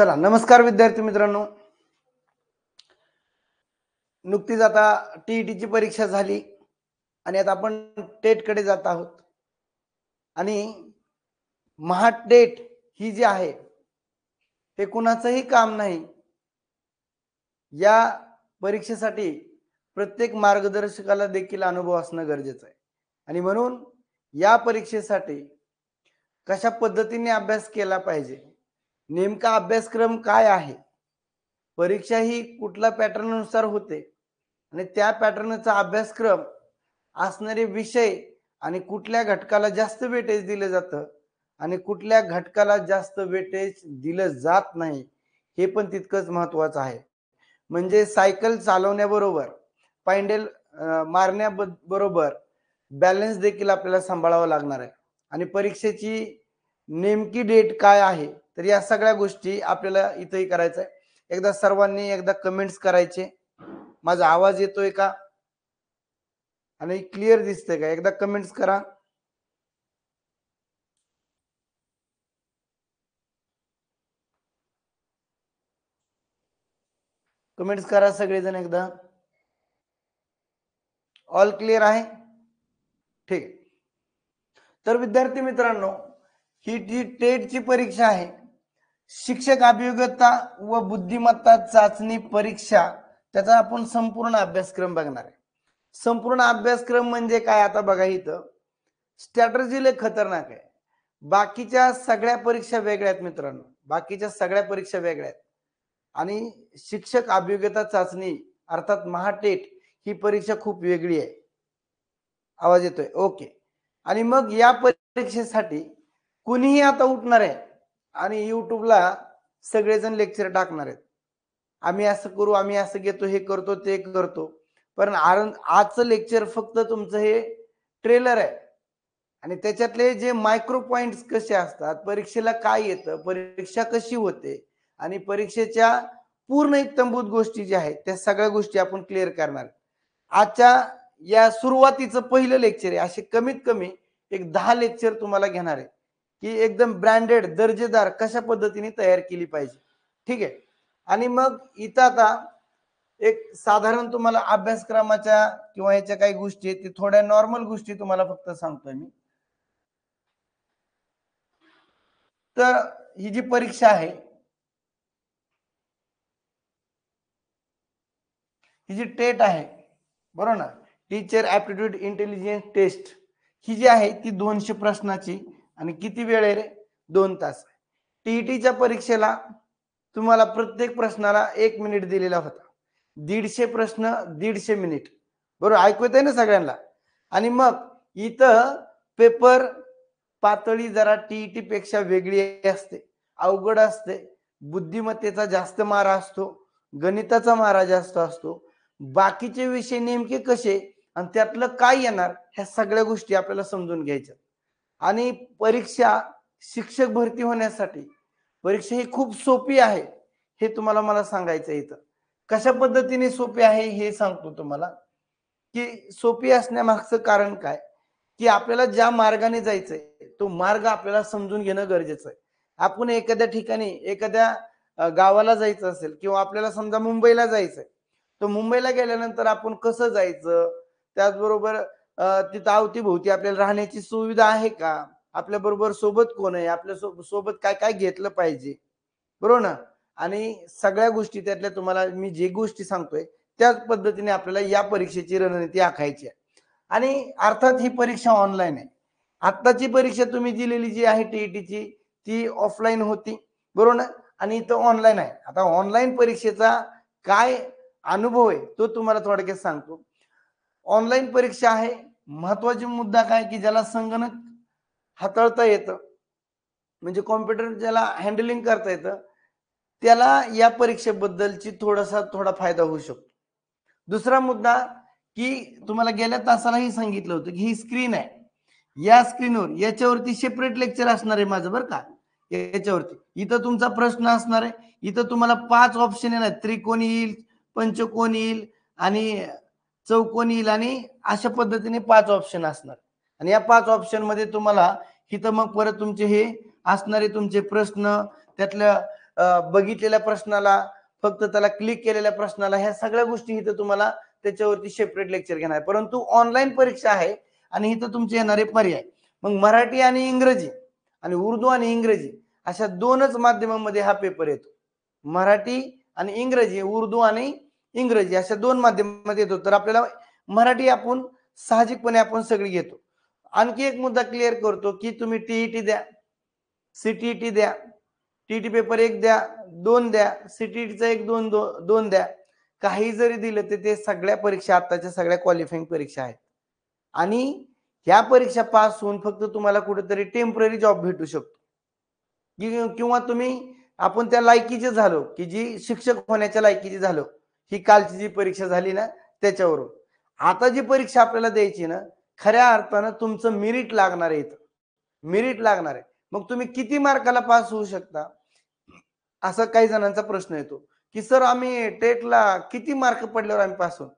चला नमस्कार विद्यार्थी मित्रांनो. नुकतीच आता टीईटीची परीक्षा झाली आणि आता आपण टेट कडे जात आहोत. आणि महाटेट ही जी आहे हे कुणाचंही काम नाही. या परीक्षेसाठी प्रत्येक मार्गदर्शकाला देखील अनुभव असणं गरजेचं आहे. आणि म्हणून या परीक्षेसाठी कशा पद्धतीने अभ्यास केला पाहिजे, नेमका अभ्यासक्रम काय आहे, परीक्षा ही कुठल्या पॅटर्ननुसार होते आणि त्या पॅटर्नचा अभ्यासक्रम असणारे विषय आणि कुठल्या घटकाला जास्त वेटेज दिलं जातं आणि कुठल्या घटकाला जास्त वेटेज दिलं जात नाही हे पण तितकंच महत्त्वाचं आहे. म्हणजे सायकल चालवण्याबरोबर पायंडेल मारण्याबरोबर बॅलन्स देखील आपल्याला सांभाळावा लागणार आहे. आणि परीक्षेची नेमकी डेट काय आहे तर या सगळ्या गोष्टी आपल्याला इथेही करायचं आहे. एकदा सर्वांनी एकदा कमेंट्स करायचे. माझा आवाज येतोय का आणि क्लिअर दिसतंय का? एकदा कमेंट्स करा. कमेंट्स करा सगळेजण एकदा. ऑल क्लिअर आहे? ठीक आहे. तर विद्यार्थी मित्रांनो, ही जी टेटची परीक्षा आहे, शिक्षक अभियोग्यता व बुद्धिमत्ता चाचणी परीक्षा, त्याचा आपण संपूर्ण अभ्यासक्रम बघणार आहे. संपूर्ण अभ्यासक्रम म्हणजे काय? आता बघा, इथं स्ट्रॅटर्जी लय खतरनाक आहे. बाकीच्या सगळ्या परीक्षा वेगळ्या आहेत मित्रांनो, बाकीच्या सगळ्या परीक्षा वेगळ्या आहेत. आणि शिक्षक अभियोग्यता चाचणी अर्थात महाटेट ही परीक्षा खूप वेगळी आहे. आवाज येतोय? ओके. आणि मग या परीक्षेसाठी कुणीही आता उठणार आहे आणि युट्यूबला सगळेजण लेक्चर टाकणार आहेत. आम्ही असं करू, आम्ही असं घेतो, हे करतो, ते करतो. पण आजचं लेक्चर फक्त तुमचं हे ट्रेलर आहे. आणि त्याच्यातले जे मायक्रो पॉइंट्स कसे असतात, परीक्षेला काय येतं, परीक्षा कशी होते आणि परीक्षेच्या पूर्ण इत्थंभूत गोष्टी ज्या आहेत त्या सगळ्या गोष्टी आपण क्लिअर करणार. आजच्या या सुरुवातीचं पहिलं लेक्चर आहे. असे कमीत कमी एक 10 लेक्चर तुम्हाला घेणार आहे की एकदम ब्रँडेड दर्जेदार कशा पद्धतीने तयार केली पाहिजे. ठीक आहे. आणि मग इथं आता एक साधारण तुम्हाला अभ्यासक्रमाच्या किंवा याच्या काही गोष्टी आहेत, ते थोड्या नॉर्मल गोष्टी तुम्हाला फक्त सांगतोय मी. तर ही जी परीक्षा आहे, ही जी टेट आहे बरोबर ना, टीचर ऍप्टिट्यूड इंटेलिजन्स टेस्ट, ही जी आहे ती 200 प्रश्नाची आणि किती वेळ आहे रे? 2 तास. टीईटीच्या परीक्षेला तुम्हाला प्रत्येक प्रश्नाला 1 मिनिट दिलेला होता. 150 प्रश्न 150 मिनिट. बरोबर ऐकू येतंय ना सगळ्यांना? आणि मग इथं पेपर पातळी जरा टीईटी पेक्षा वेगळी असते, अवघड असते. बुद्धिमत्तेचा जास्त मारा असतो, गणिताचा मारा जास्त असतो. बाकीचे विषय नेमके कसे आणि त्यातलं काय येणार ह्या सगळ्या गोष्टी आपल्याला समजून घ्यायच्या. आणि परीक्षा शिक्षक भरती होण्यासाठी परीक्षा ही खूप सोपी आहे हे तुम्हाला मला सांगायचं इथं. कशा पद्धतीने सोपी आहे हे सांगतो तुम्हाला. की सोपी असण्यामागचं कारण काय, की आपल्याला ज्या मार्गाने जायचंय तो मार्ग आपल्याला समजून घेणं गरजेचं आहे. आपण एखाद्या ठिकाणी एखाद्या गावाला जायचं असेल किंवा आपल्याला समजा मुंबईला जायचंय, तर मुंबईला गेल्यानंतर आपण कसं जायचं, त्याचबरोबर तिथं अवतीभोवती आपल्याला राहण्याची सुविधा आहे का, आपल्या बरोबर सोबत कोण आहे, आपल्या सोबत काय काय घेतलं पाहिजे, बरोबर ना. आणि सगळ्या गोष्टी त्यातल्या तुम्हाला मी जे गोष्टी सांगतोय त्याच पद्धतीने आपल्याला या परीक्षेची रणनीती आखायची आहे. आणि अर्थात ही परीक्षा ऑनलाईन आहे. आत्ताची परीक्षा तुम्ही दिलेली जी आहे टीईटीची ती ऑफलाईन होती, बरोबर ना, आणि इथं ऑनलाईन आहे. आता ऑनलाईन परीक्षेचा काय अनुभव आहे तो तुम्हाला थोडक्यात सांगतो. ऑनलाईन परीक्षा आहे, महत्वाचा मुद्दा काय की ज्याला संगणक हाताळता येतं, म्हणजे कॉम्प्युटर ज्याला हँडलिंग करता येतं, त्याला या परीक्षेबद्दलची थोडा फायदा होऊ शकतो. दुसरा मुद्दा की तुम्हाला गेल्या तासालाही सांगितलं होतं की ही स्क्रीन आहे, या स्क्रीनवर याच्यावरती सेपरेट लेक्चर असणार आहे माझं बरं का. याच्यावरती इथं तुमचा प्रश्न असणार आहे, इथं तुम्हाला 5 ऑप्शन येणार, त्रिकोण येईल, पंचकोन येईल आणि चौकोन येईल आणि अशा पद्धतीने 5 ऑप्शन असणार. आणि या 5 ऑप्शन मध्ये तुम्हाला इथं मग परत तुमचे हे असणारे तुमचे प्रश्न, त्यातल्या बघितलेल्या प्रश्नाला, फक्त त्याला क्लिक केलेल्या प्रश्नाला, ह्या सगळ्या गोष्टी इथं तुम्हाला त्याच्यावरती सेपरेट लेक्चर घेणार आहे. परंतु ऑनलाईन परीक्षा आहे आणि इथं तुमचे येणारे पर्याय, मग मराठी आणि इंग्रजी आणि उर्दू आणि इंग्रजी अशा दोनच माध्यमांमध्ये हा पेपर येतो. मराठी आणि इंग्रजी, उर्दू आणि इंग्रजी अशा दोन माध्यमांमध्ये येतो. तर आपल्याला मराठी आपण साहजिकपणे आपण सगळी घेतो. आणखी एक मुद्दा क्लिअर करतो की तुम्ही टीईटी द्या, सीटीईटी द्या, टीईटी पेपर 1 द्या, 2 द्या, सीटीईटीचा 1 2 2 द्या. काही जरी दिलं तर ते सगळ्या परीक्षा आताच्या सगळ्या क्वालिफाईंग परीक्षा आहेत आणि ह्या परीक्षा पास होऊन फक्त तुम्हाला कुठेतरी टेम्पररी जॉब भेटू शकतो किंवा तुम्ही आपण त्या लायकीचे झालो की जी शिक्षक होण्याच्या लायकीची झालो, ही कालची जी परीक्षा झाली ना त्याच्यावरून. आता जी परीक्षा आपल्याला द्यायची ना, खऱ्या अर्थानं तुमचं मेरिट लागणार आहे इथं, मेरिट लागणार आहे. मग तुम्ही किती मार्काला पास होऊ शकता, असं काही जणांचा प्रश्न येतो की सर आम्ही टेटला किती मार्क पडल्यावर आम्ही पास होऊ.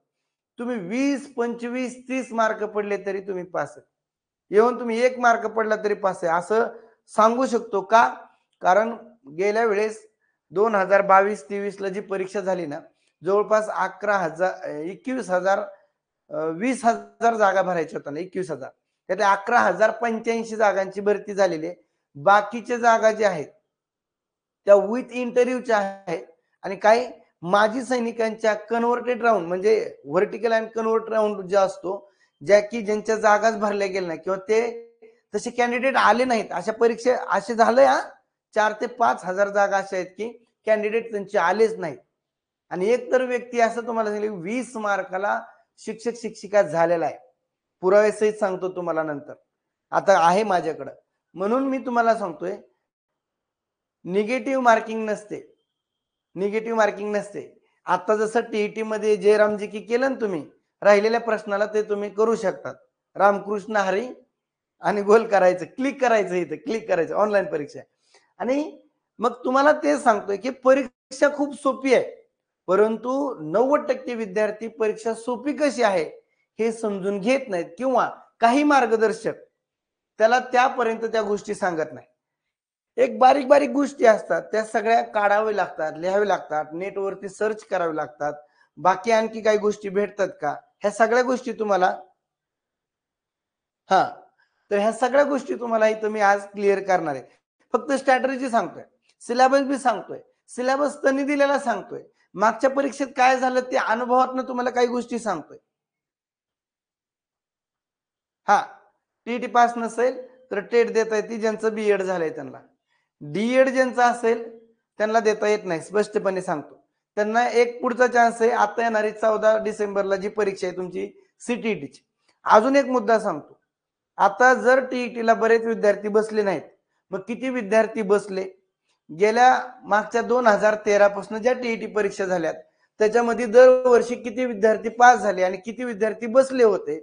तुम्ही 20 25 30 मार्क पडले तरी तुम्ही पास आहे. येऊन तुम्ही 1 मार्क पडला तरी पास आहे असं सांगू शकतो का? कारण गेल्या वेळेस 2022-23 ला जी परीक्षा झाली ना, जवळपास 20,000 जागा भरायच्या होत्या ना, 21,000 त्यातल्या 11,085 जागांची भरती झालेली आहे. बाकीच्या जागा ज्या आहेत त्या विथ इंटरव्ह्यूच्या आहेत आणि काही माजी सैनिकांच्या कन्व्हर्टेड राऊंड म्हणजे व्हर्टिकल अँड कन्व्हर्ट राऊंड जे असतो, ज्यांच्या जागाच भरल्या गेल्या नाही किंवा ते तसे कॅन्डिडेट आले नाहीत, अशा परीक्षा असे झालंय हा 4 ते 5,000 जागा अशा आहेत की कॅन्डिडेट त्यांचे आलेच नाहीत. आणि एक तर व्यक्ती असं तुम्हाला सांगितलं 20 मार्काला शिक्षक शिक्षिका झालेला आहे. पुराव्यासहित सांगतो तुम्हाला नंतर, आता आहे माझ्याकडं. म्हणून मी तुम्हाला सांगतोय निगेटिव्ह मार्किंग नसते, निगेटिव्ह मार्किंग नसते. आता जसं टीईटी मध्ये जयरामजी की केलं ना तुम्ही, राहिलेल्या प्रश्नाला ते तुम्ही करू शकतात. रामकृष्ण हरी आणि गोल करायचं, क्लिक करायचं, इथं क्लिक करायचं, ऑनलाईन परीक्षा. आणि मग तुम्हाला ते सांगतोय की परीक्षा खूप सोपी आहे, परंतु 90% विद्यार्थी परीक्षा सोपी कशी आहे हे समजून घेत नाहीत किंवा काही मार्गदर्शक त्याला त्यापर्यंत त्या गोष्टी सांगत नाही. एक बारीक बारीक गोष्टी असतात त्या सगळ्या काढावे लागतात, लिहावे लागतात, नेटवरती सर्च करावे लागतात. बाकी आणखी काही गोष्टी भेटतात का, ह्या सगळ्या गोष्टी तुम्हाला हा तर ह्या सगळ्या गोष्टी तुम्हाला इथं मी आज क्लिअर करणार आहे. फक्त स्ट्रॅटेजी सांगतोय, सिलेबस बी सांगतोय, सिलेबस त्यांनी दिलेला सांगतोय, मागच्या परीक्षेत काय झालं ते अनुभवातनं तुम्हाला काही गोष्टी सांगतोय. हा टीटी पास नसेल तर टेट देता येते ज्यांचं बीएड झालंय त्यांना. डीएड ज्यांचं असेल त्यांना देता येत नाही, स्पष्टपणे सांगतो. त्यांना एक पुढचा चान्स आहे, आता येणारी 14 डिसेंबरला जी परीक्षा आहे तुमची सीटीईटीची. अजून एक मुद्दा सांगतो, आता जर टीईटीला बरेच विद्यार्थी बसले नाहीत, मग किती विद्यार्थी बसले गेल्या मागच्या 2013 पासून ज्या टीईटी परीक्षा झाल्यात त्याच्यामध्ये दरवर्षी किती विद्यार्थी पास झाले आणि किती विद्यार्थी बसले होते,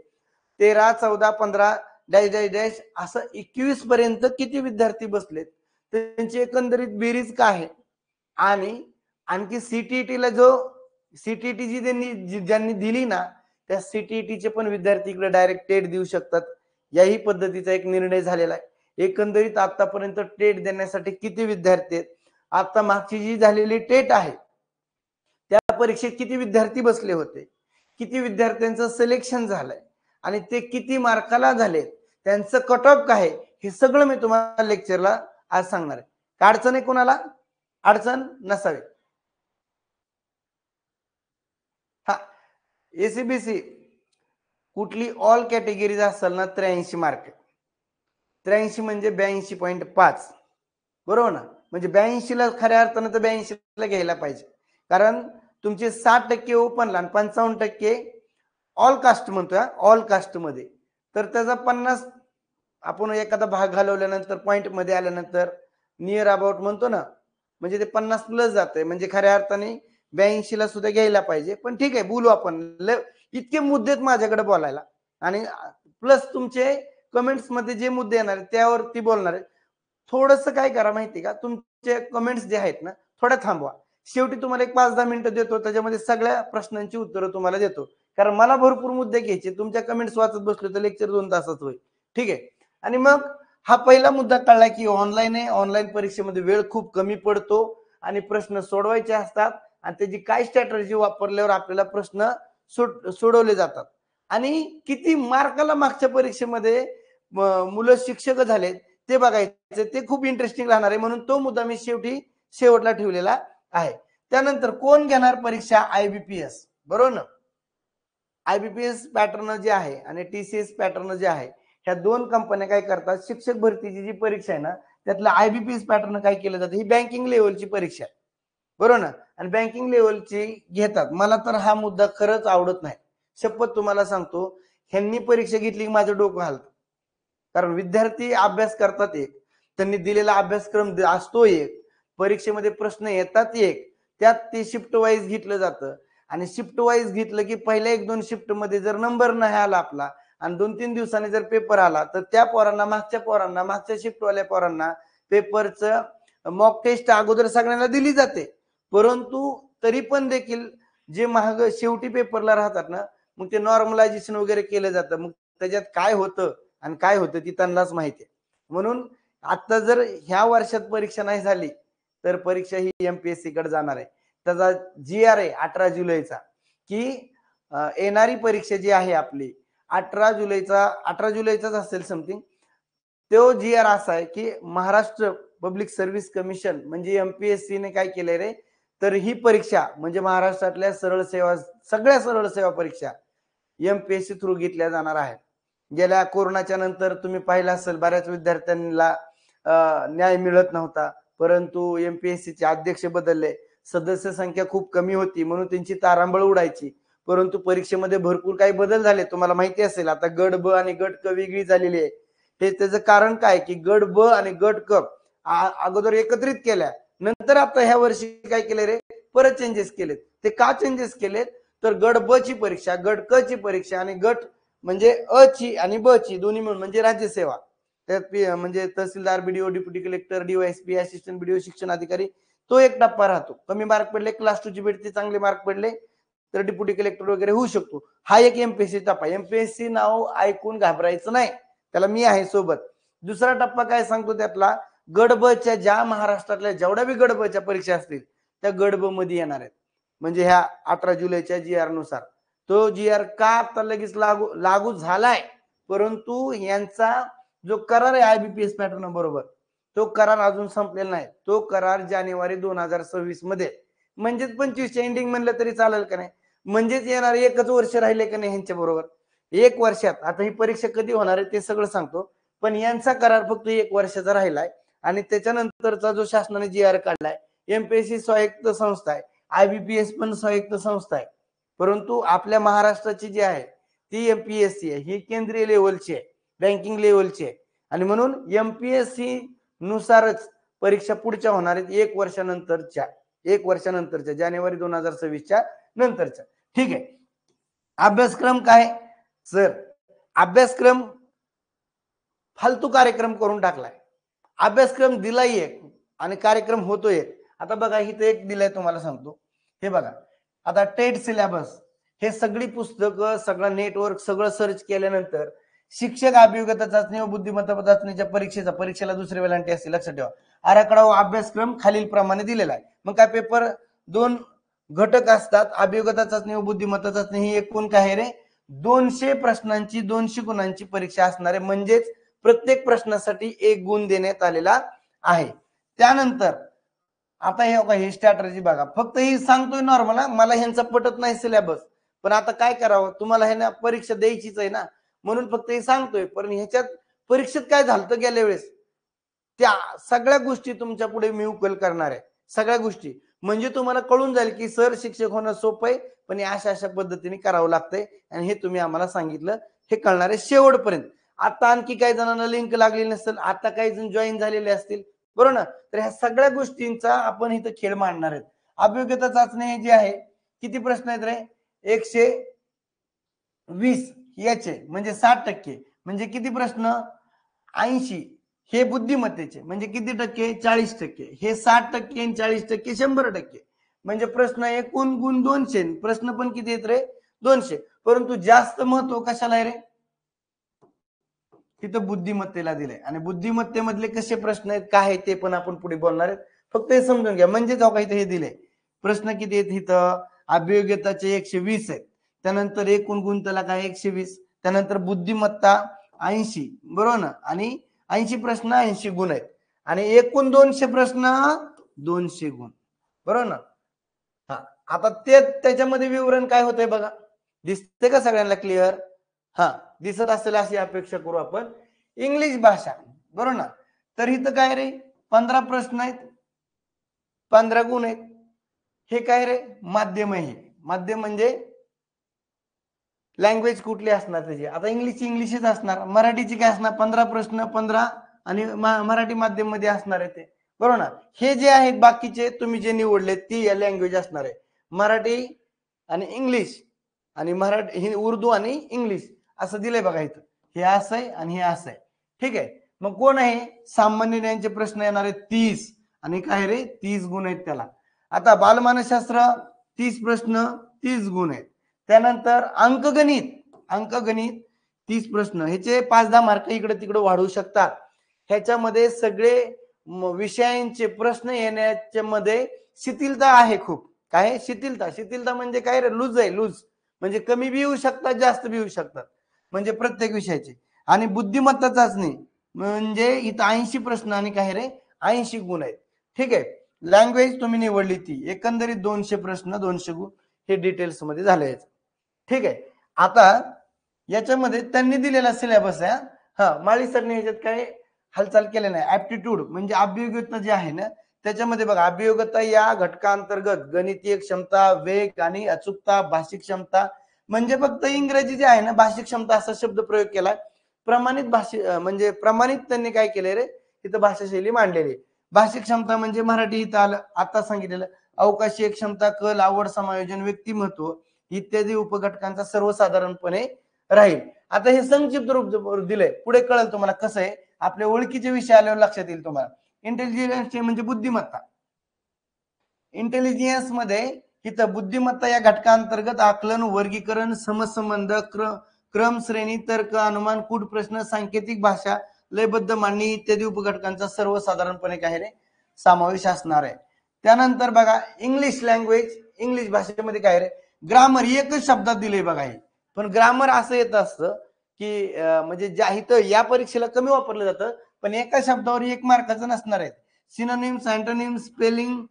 13 14 15 डॅश डॅश डॅश असं 21 पर्यंत किती विद्यार्थी बसलेत, त्यांची एकंदरीत बेरीज काय आहे. आणि आणखी सीटीईटीला जो सीटीईटी जी ज्यांनी दिली ना, त्या सीटीईटीचे पण विद्यार्थी इकडे डायरेक्ट टेट देऊ शकतात. याही पद्धतीचा एक निर्णय झालेला आहे. एकंदरीत आतापर्यंत टेट देण्यासाठी किती विद्यार्थी आहेत, आता मागची जी झालेली टेट आहे त्या परीक्षेत किती विद्यार्थी बसले होते, किती विद्यार्थ्यांचं सिलेक्शन झालंय आणि ते किती मार्काला झाले, त्यांचं कट ऑफ काय, हे सगळं मी तुम्हाला लेक्चरला आज सांगणार आहे. काय अडचण आहे कोणाला, अडचण नसावी. हा एसीबीसी कुठली ऑल कॅटेगरीज असेल ना 83 मार्क, 83 म्हणजे 82.5, बरोबर ना. म्हणजे 82 ला खऱ्या अर्थानं तर 82 ला घ्यायला पाहिजे, कारण तुमचे 60% ओपनला आणि 55% ऑल कास्ट म्हणतोय, ऑल कास्ट मध्ये. तर त्याचा 50 आपण एखादा भाग घालवल्यानंतर पॉइंट मध्ये आल्यानंतर नियर अबाउट म्हणतो ना, म्हणजे ते 50 प्लस जाते, म्हणजे खऱ्या अर्थाने 82 ला सुद्धा घ्यायला पाहिजे. पण ठीक आहे, बोलू आपण, इतके मुद्दे माझ्याकडे बोलायला आणि प्लस तुमचे कमेंट्स मध्ये जे मुद्दे येणार त्यावरती बोलणार आहे. थोडस काय करा माहिती का, तुमचे कमेंट्स जे आहेत ना थोड्या थांबवा. शेवटी तुम्हाला एक 5-10 मिनिटं देतो, त्याच्यामध्ये सगळ्या प्रश्नांची उत्तरं तुम्हाला देतो, कारण मला भरपूर मुद्दे घ्यायचे. तुमच्या कमेंट्स वाचत बसलो तर लेक्चर 2 तासात होईल. ठीक आहे. आणि मग हा पहिला मुद्दा कळला की ऑनलाईन आहे, ऑनलाईन परीक्षेमध्ये वेळ खूप कमी पडतो आणि प्रश्न सोडवायचे असतात आणि त्याची काय स्ट्रॅटेजी वापरल्यावर आपल्याला प्रश्न सोडवले जातात आणि किती मार्काला मागच्या परीक्षेमध्ये मुलं शिक्षक झाले ते बघायचं, ते खूप इंटरेस्टिंग राहणार आहे, म्हणून तो मुद्दा मी शेवटला ठेवलेला आहे. त्यानंतर कोण घेणार परीक्षा? IBPS, बरोबर ना. IBPS पॅटर्न जे आहे आणि TCS पॅटर्न जे आहे, ह्या दोन कंपन्या काय करतात, शिक्षक भरतीची जी परीक्षा आहे ना त्यातलं IBPS पॅटर्न काय केलं जातं, ही बँकिंग लेवलची परीक्षा आहे, बरोबर ना. आणि बँकिंग लेवलची घेतात. मला तर हा मुद्दा खरंच आवडत नाही, शपथ तुम्हाला सांगतो. ह्यांनी परीक्षा घेतली की माझं डोकं हलतं. कारण विद्यार्थी अभ्यास करतात एक, त्यांनी दिलेला अभ्यासक्रम असतो एक, परीक्षेमध्ये प्रश्न येतात एक, त्यात ते शिफ्ट वाईज घेतलं जातं आणि शिफ्ट वाईज घेतलं की पहिल्या 1-2 शिफ्ट मध्ये जर नंबर नाही आला आपला आणि 2-3 दिवसांनी जर पेपर आला तर त्या पोरांना मागच्या शिफ्टवाल्या पोरांना पेपरचं मॉक टेस्ट अगोदर सगळ्यांना दिली जाते, परंतु तरी पण देखील जे महाग शेवटी पेपरला राहतात ना मग ते नॉर्मलायझेशन वगैरे केलं जातं. मग त्याच्यात काय होतं आणि काय होतं ती त्यांनाच माहिती आहे. म्हणून आता जर ह्या वर्षात परीक्षा नाही झाली तर परीक्षा ही MPSC कडे जाणार आहे. त्याचा GR आहे 18 जुलैचा की येणारी परीक्षा जी आहे आपली 18 जुलैचाच असेल समथिंग, तो GR असा आहे की महाराष्ट्र पब्लिक सर्व्हिस कमिशन म्हणजे MPSC ने काय केलंय रे, तर ही परीक्षा म्हणजे महाराष्ट्रातल्या सगळ्या सरळ सेवा परीक्षा MPSC थ्रू घेतल्या जाणार आहे. गेल्या कोरोनाच्या नंतर तुम्ही पाहिलं असेल बऱ्याच विद्यार्थ्यांना न्याय मिळत नव्हता, परंतु MPSC चे अध्यक्ष बदलले, सदस्य संख्या खूप कमी होती म्हणून त्यांची तारांबळ उडायची, परंतु परीक्षेमध्ये भरपूर काही बदल झाले. तुम्हाला माहिती असेल आता गट ब आणि गट क वेगळी झालेली आहे. हे त्याचं कारण काय की गट ब आणि गट क अगोदर एकत्रित केल्या, नंतर आता ह्या वर्षी काय केले रे, परत चेंजेस केलेत. ते का चेंजेस केलेत तर गट ब ची परीक्षा, गट क ची परीक्षा आणि गट म्हणजे अ ची आणि ब ची दोन्ही मिळून म्हणजे राज्यसेवा, त्यात म्हणजे तहसीलदार, BDO, deputy collector, DYSP, assistant BDO, शिक्षण अधिकारी, तो एक टप्पा राहतो. कमी मार्क पडले क्लास 2 ची भेटते, चांगले मार्क पडले तर डेप्युटी कलेक्टर वगैरे होऊ शकतो. हा एक MPSC टप्पा. MPSC नाव ऐकून घाबरायचं नाही, त्याला मी आहे सोबत. दुसरा टप्पा काय सांगतो त्यातला, गट ब च्या ज्या महाराष्ट्रातल्या जेवढ्या बी गट ब च्या परीक्षा असतील त्या गट ब मध्ये येणार आहेत. म्हणजे ह्या 18 जुलैच्या GR नुसार तो GR का आता लगेच लागू झालाय, परंतु यांचा जो करार आहे IBPS पॅटर्न बरोबर तो करार अजून संपलेला नाही. तो करार जानेवारी 2026 मध्ये, म्हणजेच 25 च्या एंडिंग म्हणलं तरी चालेल का नाही, म्हणजेच येणार एकच वर्ष राहिले का नाही ह्यांच्या बरोबर, 1 वर्षात. आता ही परीक्षा कधी होणार आहे ते सगळं सांगतो, पण यांचा करार फक्त 1 वर्षाचा राहिलाय आणि त्याच्यानंतरचा जो शासनाने GR काढलाय, MPSC स्वायत्त संस्था आहे, IBPS पण स्वायत्त संस्था आहे, परंतु आपल्या महाराष्ट्राची जी आहे ती MPSC आहे, ही केंद्रीय लेवलची आहे, बँकिंग लेवलची आहे आणि म्हणून MPSC नुसारच परीक्षा पुढच्या होणार आहेत 1 वर्षानंतरच्या जानेवारी 2026 च्या नंतरच्या. ठीक आहे. अभ्यासक्रम काय सर, अभ्यासक्रम फालतू कार्यक्रम करून टाकलाय. अभ्यासक्रम दिलाय एक आणि कार्यक्रम होतोय एक. आता बघा इथे एक दिलाय तुम्हाला सांगतो, हे बघा आता टेट सिलेबस, हे सगळी पुस्तकं सगळं नेटवर्क सगळं सर्च केल्यानंतर शिक्षक अभियोग्यता चाचणी व बुद्धिमत्ता चाचणीच्या परीक्षेला दुसरी वेलांटी असते, लक्षात ठेवा. आराखडा व अभ्यासक्रम खालील प्रमाणे दिलेला आहे. मग काय पेपर 2 घटक असतात, अभियोग्यता चाचणी व बुद्धिमत्ता चाचणी ही एकूण काय आहे रे 200 प्रश्नांची 200 गुणांची परीक्षा असणार आहे, म्हणजेच प्रत्येक प्रश्नासाठी 1 गुण देण्यात आलेला आहे. त्यानंतर आता हे स्ट्रॅटेजी बघा, फक्त ही सांगतोय नॉर्मल, मला ह्यांचा पटत नाही सिलेबस, पण आता काय करावं, तुम्हाला हे ना परीक्षा द्यायचीच आहे ना, म्हणून फक्त हे सांगतोय. पण ह्याच्यात परीक्षेत काय झालं गेल्या वेळेस त्या सगळ्या गोष्टी तुमच्या पुढे मी उकल करणार आहे, सगळ्या गोष्टी, म्हणजे तुम्हाला कळून जाईल की सर शिक्षक होणं सोपं आहे, पण हे अशा पद्धतीने करावं लागतंय आणि हे तुम्ही आम्हाला सांगितलं, हे कळणार आहे शेवटपर्यंत. आता आणखी काही जणांना लिंक लागलेली नसेल, आता काही जण जॉईन झालेले असतील, बरोबर ना, तर ह्या सगळ्या गोष्टींचा आपण इथं खेळ मांडणार आहेत. अभियोग्यता चाचणी जी आहे किती प्रश्न आहेत रे, 120 याचे म्हणजे 60%, म्हणजे किती प्रश्न 80. हे बुद्धिमत्तेचे म्हणजे किती टक्के 40%, हे 60% आणि 40% 100%, म्हणजे प्रश्न एकूण गुण 200, प्रश्न पण किती आहेत रे 200, परंतु जास्त महत्व कशाला आहे रे, तिथं बुद्धिमत्तेला दिलंय आणि बुद्धिमत्तेमधले कसे प्रश्न आहेत काय ते पण आपण पुढे बोलणार आहेत. फक्त हे समजून घ्या. म्हणजे जाऊ काही हे दिले प्रश्न किती आहेत इथं, अभियोग्यताचे 120 आहेत, त्यानंतर एकूण गुंतला काय 120, त्यानंतर बुद्धिमत्ता 80, बरोबर ना, आणि 80 प्रश्न 80 गुण आहेत, आणि एकूण 200 प्रश्न 200 गुण, बरोबर ना. हा, आता ते त्याच्यामध्ये विवरण काय होतंय बघा, दिसते का सगळ्यांना क्लिअर? हा, दिसत असेल अशी अपेक्षा करू आपण. इंग्लिश भाषा, बरोबर ना. तर इथं काय रे, 15 प्रश्न आहेत, 15 गुण आहेत. हे काय रे, माध्यम आहे. माध्यम म्हणजे लँग्वेज कुठली असणार त्याची, आता इंग्लिशच असणार. मराठीची काय असणार, 15 प्रश्न 15, आणि मराठी माध्यम मध्ये असणार आहे ते, बरोबर ना. हे जे आहेत बाकीचे तुम्ही जे निवडले ती लँग्वेज असणार आहे, मराठी आणि इंग्लिश, आणि मराठी उर्दू आणि इंग्लिश असं दिलंय बघा इथं. हे असं आहे आणि हे असं आहे, ठीक आहे. मग कोण आहे, सामान्य ज्ञानचे प्रश्न येणार आहेत 30, आणि काय रे 30 गुण आहेत त्याला. आता बालमानसशास्त्र 30 प्रश्न 30 गुण आहेत. त्यानंतर अंकगणित 30 प्रश्न, ह्याचे 5-10 मार्क इकडे तिकडे वाढवू शकतात. ह्याच्यामध्ये सगळे विषयांचे प्रश्न येण्याच्या मध्ये शिथिलता आहे खूप. काय शिथिलता म्हणजे काय रे, लूज आहे, लूज म्हणजे कमी बी येऊ शकतात, जास्त बी येऊ शकतात, म्हणजे प्रत्येक विषयाचे. आणि बुद्धिमत्ता चाचणी म्हणजे इथं 80 प्रश्न आणि काय रे 80 गुण आहेत, ठीक आहे. लँग्वेज तुम्ही निवडली ती, एकंदरीत 200 प्रश्न 200 गुण, हे डिटेल्स मध्ये झाले, ठीक आहे. आता याच्यामध्ये त्यांनी दिलेला सिलेबस आहे. हा, माळी सरने ह्याच्यात काय हालचाल केले नाही. ऍप्टिट्यूड म्हणजे अभियोग्यता जे आहे ना, त्याच्यामध्ये बघा, अभियोग्यता या घटकांतर्गत गणितीय क्षमता, वेग आणि अचूकता, भाषिक क्षमता, म्हणजे फक्त इंग्रजी जे आहे ना, भाषिक क्षमता असा शब्द प्रयोग केलाय. प्रमाणित म्हणजे प्रमाणित त्यांनी काय केले रे, इथं भाषाशैली मांडलेली. भाषिक क्षमता म्हणजे मराठी इथं आलं, आता सांगितलेलं. अवकाशीय क्षमता, कल, आवड, समायोजन, व्यक्तिमत्व इत्यादी उपघटकांचा सर्वसाधारणपणे राहील. आता हे संक्षिप्त रूप दिलंय, पुढे कळेल तुम्हाला कसं आहे, आपल्या ओळखीचे विषय आल्यावर लक्षात येईल तुम्हाला. इंटेलिजन्स म्हणजे बुद्धिमत्ता. इंटेलिजन्स मध्ये इथं बुद्धिमत्ता या घटकांतर्गत आकलन, वर्गीकरण, समसंबंध, क्रम, श्रेणी, तर्क, अनुमान, कूट प्रश्न, सांकेतिक भाषा, लयबद्ध मांडणी इत्यादी उपघटकांचा सर्वसाधारणपणे काय रे समावेश असणार आहे. त्यानंतर बघा, इंग्लिश लँग्वेज, इंग्लिश भाषेमध्ये काय रे, ग्रामर एकच शब्दात दिले बघा हे. पण ग्रामर असं येत असतं की म्हणजे ज्या इथं या परीक्षेला कमी वापरलं जातं, पण एका शब्दावर 1 मार्काचं नसणार आहे. Synonyms, antonyms, spelling,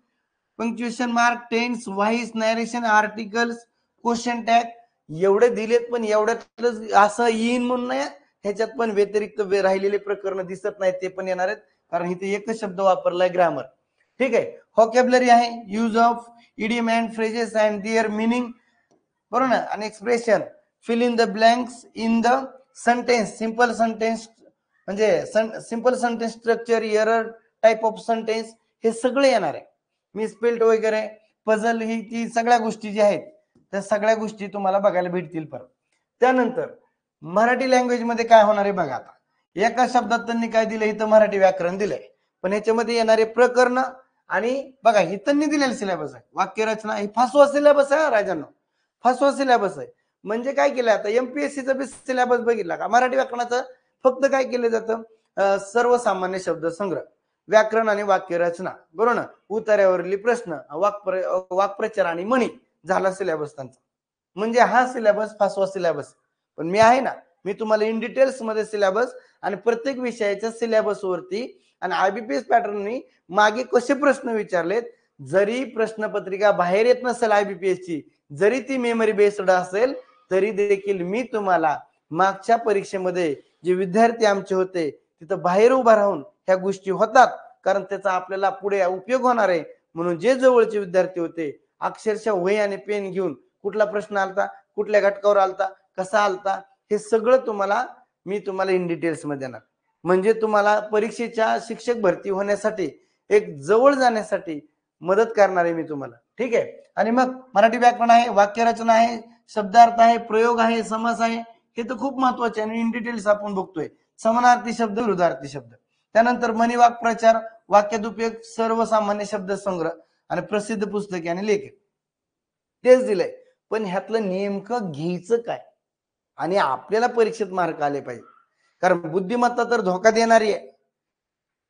punctuation mark, tense, voice, narration, articles, question tag एवढे दिलेत, पण एवढ्यातच असं येईन म्हणून नाही, ह्याच्यात पण व्यतिरिक्त राहिलेले प्रकरण दिसत नाही, ते पण येणार आहेत, कारण इथे एकच शब्द वापरलाय ग्रामर, ठीक आहे. व्होकॅब्युलरी आहे, use of idiom and phrases and their meaning, बरोबर ना, आणि expression, fill in the blanks in the sentence, simple sentence म्हणजे simple sentence structure, error type of sentence, हे सगळे येणार आहे. मिसस्पेल्ड वगैरे, पझल, ही ती सगळ्या गोष्टी ज्या आहेत त्या सगळ्या गोष्टी तुम्हाला बघायला भेटतील परत. त्यानंतर मराठी लँग्वेज मध्ये काय होणार आहे बघा. आता एका शब्दात त्यांनी काय दिलं, इथं मराठी व्याकरण दिलंय, पण याच्यामध्ये येणारे प्रकरण, आणि बघा हे त्यांनी दिलेलं सिलेबस आहे, वाक्यरचना, हे 5वा सिलेबस आहे राजांनो, 5वा सिलेबस आहे. म्हणजे काय केलं, आता एमपीएससीचा बी सिलेबस बघितला का, मराठी व्याकरणाचं फक्त काय केलं जातं, सर्वसामान्य शब्द संग्रह, व्याकरण आणि वाक्यरचना, बरोबर ना, उतार्यावरील प्रश्न, वाक्प्रचार आणि म्हणी, झाला सिलेबस त्यांचा. म्हणजे हा सिलेबस 5वा सिलेबस. पण मी आहे ना, मी तुम्हाला इन डिटेल्स मध्ये सिलेबस आणि प्रत्येक विषयाच्या सिलेबस वरती आणि आयबीपीएस पॅटर्ननी मागे कसे प्रश्न विचारलेत, जरी प्रश्नपत्रिका बाहेर येत नसेल आयबीपीएस ची, जरी ती मेमरी बेस्ड असेल, तरी देखील मी तुम्हाला मागच्या परीक्षेमध्ये जे विद्यार्थी आमचे होते तिथं बाहेर उभा राहून ह्या गोष्टी होतात, कारण त्याचा आपल्याला पुढे उपयोग होणार आहे, म्हणून जे जवळचे विद्यार्थी होते अक्षरशः वही आणि पेन घेऊन कुठला प्रश्न आलता, कुठल्या घटकावर आलता, कसा आलता, हे सगळं मी तुम्हाला इन डिटेल्स मध्ये देणार. म्हणजे तुम्हाला परीक्षेच्या शिक्षक भरती होण्यासाठी एक जवळ जाण्यासाठी मदत करणार आहे मी तुम्हाला, ठीक आहे. आणि मग मराठी व्याकरण आहे, वाक्यरचना आहे, शब्दार्थ आहे, प्रयोग आहे, समास आहे, हे तर खूप महत्वाचे आणि इन डिटेल्स आपण बघतोय. समानार्थी शब्द, विरुद्धार्थी शब्द, त्यानंतर मनी वाक्प्रचार, वाक्यात उपयोग, सर्वसामान्य शब्द संग्रह, आणि प्रसिद्ध पुस्तके आणि लेख, तेच दिलंय. पण ह्यातलं नेमकं घ्यायचं काय, आणि आपल्याला परीक्षेत मार्क आले पाहिजे, कारण बुद्धिमत्ता तर धोका देणारी आहे.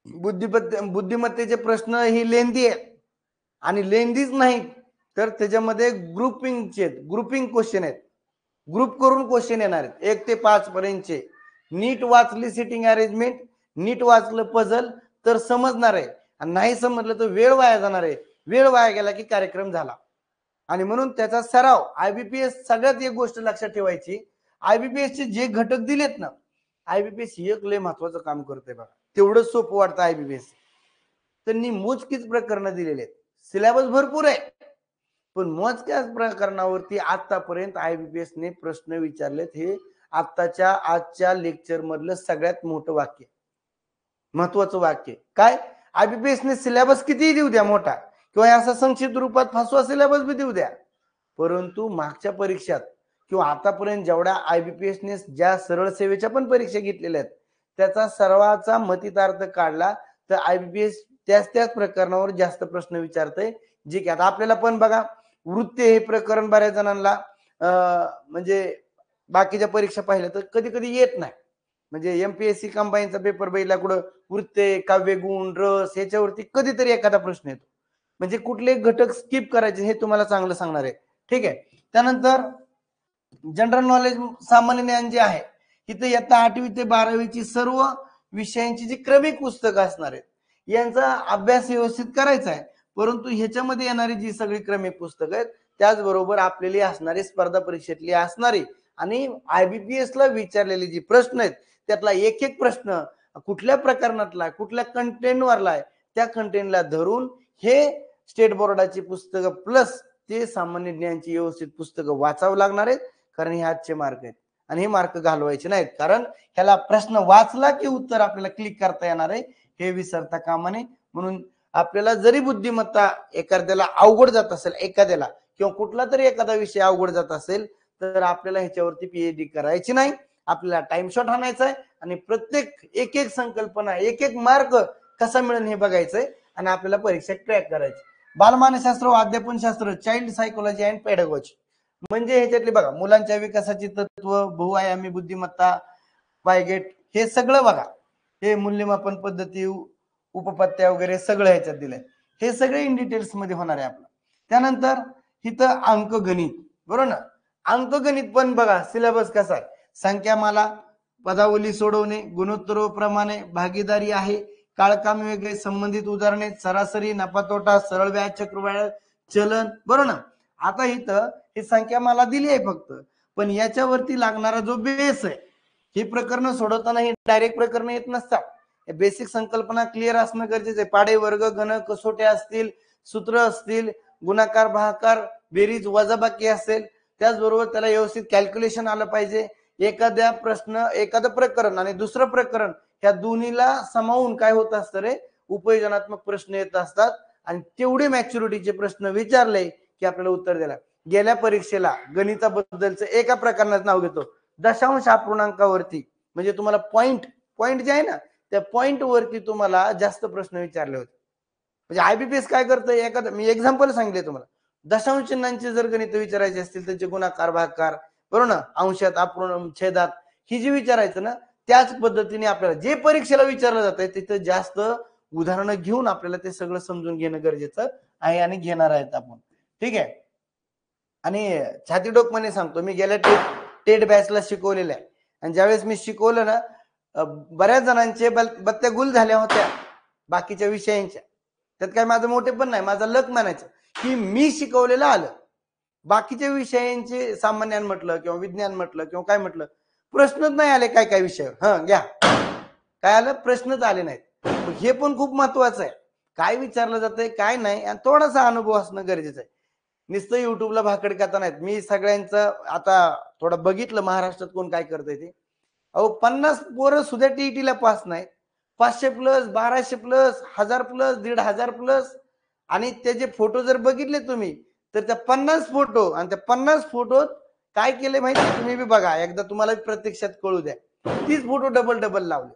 बुद्धिमत्तेचे प्रश्न ही लेंदी आहेत आणि लेंदीच नाहीत तर त्याच्यामध्ये ग्रुपिंग क्वेश्चन आहेत, ग्रुप करून क्वेश्चन येणार आहेत 1 ते 5 पर्यंतचे. नीट वाचली सिटिंग अरेंजमेंट, नीट वाचलं पझल तर समजणार आहे, आणि नाही समजलं तर वेळ वाया जाणार आहे. वेळ वाया गेला की कार्यक्रम झाला. आणि म्हणून त्याचा सराव आयबीपीएस सगळ्यात एक गोष्ट लक्षात ठेवायची, आयबीपीएस चे जे घटक दिलेत ना, आयबीपीएस एक लय महत्वाचं काम करते बघा. तेवढं सोपं वाटतं आयबीपीएस. त्यांनी मोजकीच प्रकरणं दिलेली आहेत, सिलेबस भरपूर आहे पण मोजक्याच प्रकरणावरती आतापर्यंत आयबीपीएस ने प्रश्न विचारलेत. हे आजच्या लेक्चर मधलं सगळ्यात मोठं वाक्य, महत्वाचं वाक्य काय. आयबीपीएस ने सिलेबस किती देऊ द्या मोठा किंवा असा संक्षिप्त रूपात फासवा सिलेबस बी देऊ द्या, परंतु मागच्या परीक्षात किंवा आतापर्यंत जेवढ्या आयबीपीएस ने ज्या सरळ सेवेच्या पण परीक्षा घेतलेल्या आहेत त्याचा सर्वाचा मतितार्थ काढला तर आयबीपीएस त्याच प्रकरणावर जास्त प्रश्न विचारते. जे की आता आपल्याला पण बघा वृत्ती हे प्रकरण बऱ्याच जणांना म्हणजे बाकीच्या परीक्षा पाहिल्या तर कधी कधी येत नाही. म्हणजे एमपीएससी कंबाईनचा पेपर बघितला कुठं वृत्ते, काव्यगुण, रस याच्यावरती कधीतरी एखादा प्रश्न येतो. म्हणजे कुठले घटक स्किप करायचे हे तुम्हाला चांगलं सांगणार आहे. ठीक आहे. त्यानंतर जनरल नॉलेज सामान्य ज्ञान जे आहे इथं इयत्ता 8वी ते 12वीची सर्व विषयांची जी क्रमिक पुस्तकं असणार आहेत यांचा अभ्यास व्यवस्थित करायचा आहे. परंतु ह्याच्यामध्ये येणारी जी सगळी क्रमिक पुस्तकं आहेत त्याचबरोबर आपल्याला असणारी स्पर्धा परीक्षेतली असणारी आणि आयबीपीएस ला विचारलेले जे प्रश्न आहेत त्यातला एक एक प्रश्न कुठल्या प्रकरणातला कुठल्या कंटेंटवरला आहे त्या कंटेंटला धरून हे स्टेट बोर्डाची पुस्तकं प्लस ते सामान्य ज्ञानची व्यवस्थित पुस्तकं वाचावं लागणार आहेत. कारण हे आजचे मार्क आहेत आणि हे मार्क घालवायचे नाहीत. कारण ह्याला प्रश्न वाचला की उत्तर आपल्याला क्लिक करता येणार आहे हे विसरता कामा नये. म्हणून आपल्याला जरी बुद्धिमत्ता एखाद्याला अवघड जात असेल एखाद्याला किंवा कुठला तरी एखादा विषय अवघड जात असेल तर आपल्याला ह्याच्यावरती पीएचडी करायची नाही. आपल्याला टाइम शॉट आणायचा आहे आणि प्रत्येक एक एक संकल्पना एक एक मार्क कसा मिळेल हे बघायचंय आणि आपल्याला परीक्षा क्रॅक करायची. बालमानसशास्त्र व अध्यापनशास्त्र, चाइल्ड सायकोलॉजी अँड पेडागॉजी म्हणजे ह्याच्यातले बघा मुलांच्या विकासाची तत्व, बहुआयामी बुद्धिमत्ता, पायगेट हे सगळं बघा. हे मूल्यमापन पद्धती, उपपत्त्या वगैरे सगळं ह्याच्यात दिलंय. हे सगळे इन डिटेल्स मध्ये होणार आहे आपलं. त्यानंतर इथं अंकगणित, बरोबर ना. अंकगणित पण बघा सिलेबस कसा आहे. संख्यामाला, पदावली सोडवणे, गुणोत्तरप्रमाणे, भागीदारी आहे, काळकाम वेगळे, संबंधित उदाहरणे, सरासरी, नफा तोटा, सरळ व्याज, चक्रव्याज, चलन, बरोबर ना. आता इथं ही संख्यामाला दिली आहे फक्त, पण याच्यावरती लागणारा जो बेस आहे ही प्रकरण सोडवताना ही डायरेक्ट प्रकरण येत नसतात. बेसिक संकल्पना क्लिअर असणं गरजेचं आहे. पाडे, वर्ग, गण, कसोट्या असतील, सूत्र असतील, गुणाकार, भागाकार, बेरीज, वजाबाकी असेल, त्याचबरोबर त्याला व्यवस्थित कॅल्क्युलेशन आलं पाहिजे. एखादं प्रकरण आणि दुसरं प्रकरण ह्या दोन्हीला समावून काय होत असतं रे, उपयोजनात्मक प्रश्न येत असतात आणि तेवढे मॅच्युरिटीचे प्रश्न विचारले की आपल्याला उत्तर द्यायला. गेल्या परीक्षेला गणिताबद्दलचं एका प्रकरणाचं नाव घेतो, दशांश अपूर्णांकावरती म्हणजे तुम्हाला पॉइंट जे आहे ना त्या पॉइंट वरती तुम्हाला जास्त प्रश्न विचारले होते. म्हणजे आयबीपीएस काय करतं, एखादं मी एक्झाम्पल सांगितले तुम्हाला, दशांश चिन्हांचे जर गणित विचारायचे असतील त्यांचे गुणाकार, भागाकार, बरोबर ना, अंशात, अपूर्ण, छेदात ही जी विचारायचं ना त्याच पद्धतीने आपल्याला जे परीक्षेला विचारलं जात आहे तिथं जास्त उदाहरणं घेऊन आपल्याला ते सगळं समजून घेणं गरजेचं आहे आणि घेणार आहेत आपण. ठीक आहे. आणि छाती डोकमाने सांगतो, मी गेल्या टेट बॅचला शिकवलेलं आहे आणि ज्यावेळेस मी शिकवलं ना बऱ्याच जणांचे बत्त्या गुल झाल्या होत्या बाकीच्या विषयांच्या. त्यात काय माझं मोठे पण नाही, माझा लक म्हणायचं की मी शिकवलेलं आलं. बाकीच्या विषयांचे सामान्य म्हटलं किंवा विज्ञान म्हटलं किंवा काय म्हटलं प्रश्नच नाही आले काय काय विषयावर. घ्या काय आलं, प्रश्नच आले नाहीत. हे पण खूप महत्वाचं आहे, काय विचारलं जातंय काय नाही आणि थोडासा अनुभव असणं गरजेचं आहे. नुसतं युट्यूबला भाकड करता नाहीत. मी सगळ्यांचं आता थोडं बघितलं महाराष्ट्रात कोण काय करतंय ते. अहो 50 पोरं सुद्धा टीईटीला पास नाही, 500 प्लस, 1200 प्लस, 1000 प्लस, 1500 प्लस. आणि त्याचे फोटो जर बघितले तुम्ही तर त्या 50 फोटो आणि त्या 50 फोटोत काय केले माहिती तुम्ही बी बघा एकदा, तुम्हाला प्रत्यक्षात कळू द्या. 30 फोटो डबल लावले.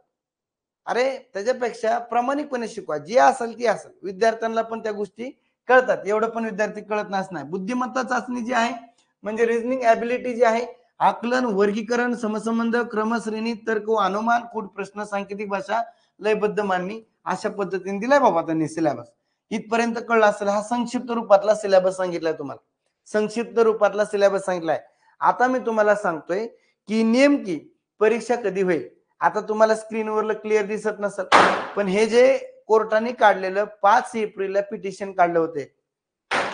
अरे त्याच्यापेक्षा प्रामाणिकपणे शिकवा, जे असेल ते असेल. विद्यार्थ्यांना पण त्या गोष्टी कळतात, एवढं पण विद्यार्थी कळत नसणार. बुद्धिमत्ता चाचणी जी आहे म्हणजे रिझनिंग ॲबिलिटी जी आहे, आकलन, वर्गीकरण, समसंबंध, क्रमश्रेणी, तर्क व अनुमान, कूट, प्रश्न, सांकेतिक भाषा, लयबद्ध मांडणी अशा पद्धतीने दिलाय बाबा त्यांनी सिलेबस. इथपर्यंत कळलं असेल. हा संक्षिप्त रूपातला सिलेबस सांगितलाय तुम्हाला. संक्षिप्त रूपातला सिलेबस सांगितलाय. आता मी तुम्हाला सांगतोय की नेमकी परीक्षा कधी होईल. आता तुम्हाला स्क्रीनवर क्लिअर दिसत नसेल, पण हे जे कोर्टाने काढलेलं 5 एप्रिलला पिटिशन काढलं होते.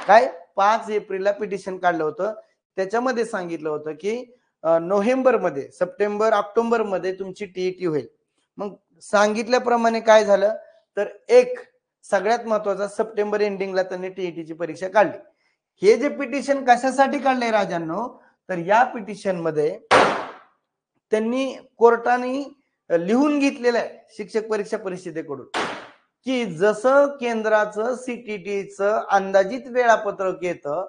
काय 5 एप्रिलला पिटिशन काढलं होतं. त्याच्यामध्ये सांगितलं होतं की नोव्हेंबरमध्ये, सप्टेंबर, ऑक्टोबरमध्ये तुमची टीईटी होईल. मग सांगितल्याप्रमाणे काय झालं, तर एक सगळ्यात महत्वाचा सप्टेंबर एंडिंगला त्यांनी टीईटीची परीक्षा काढली. हे जे पिटिशन कशासाठी काढले राजांनो, तर या पिटिशन मध्ये त्यांनी कोर्टाने लिहून घेतलेलं आहे शिक्षक परीक्षा परिषदेकडून की जसं केंद्राचं सीटीटीचं अंदाजित वेळापत्रक येतं,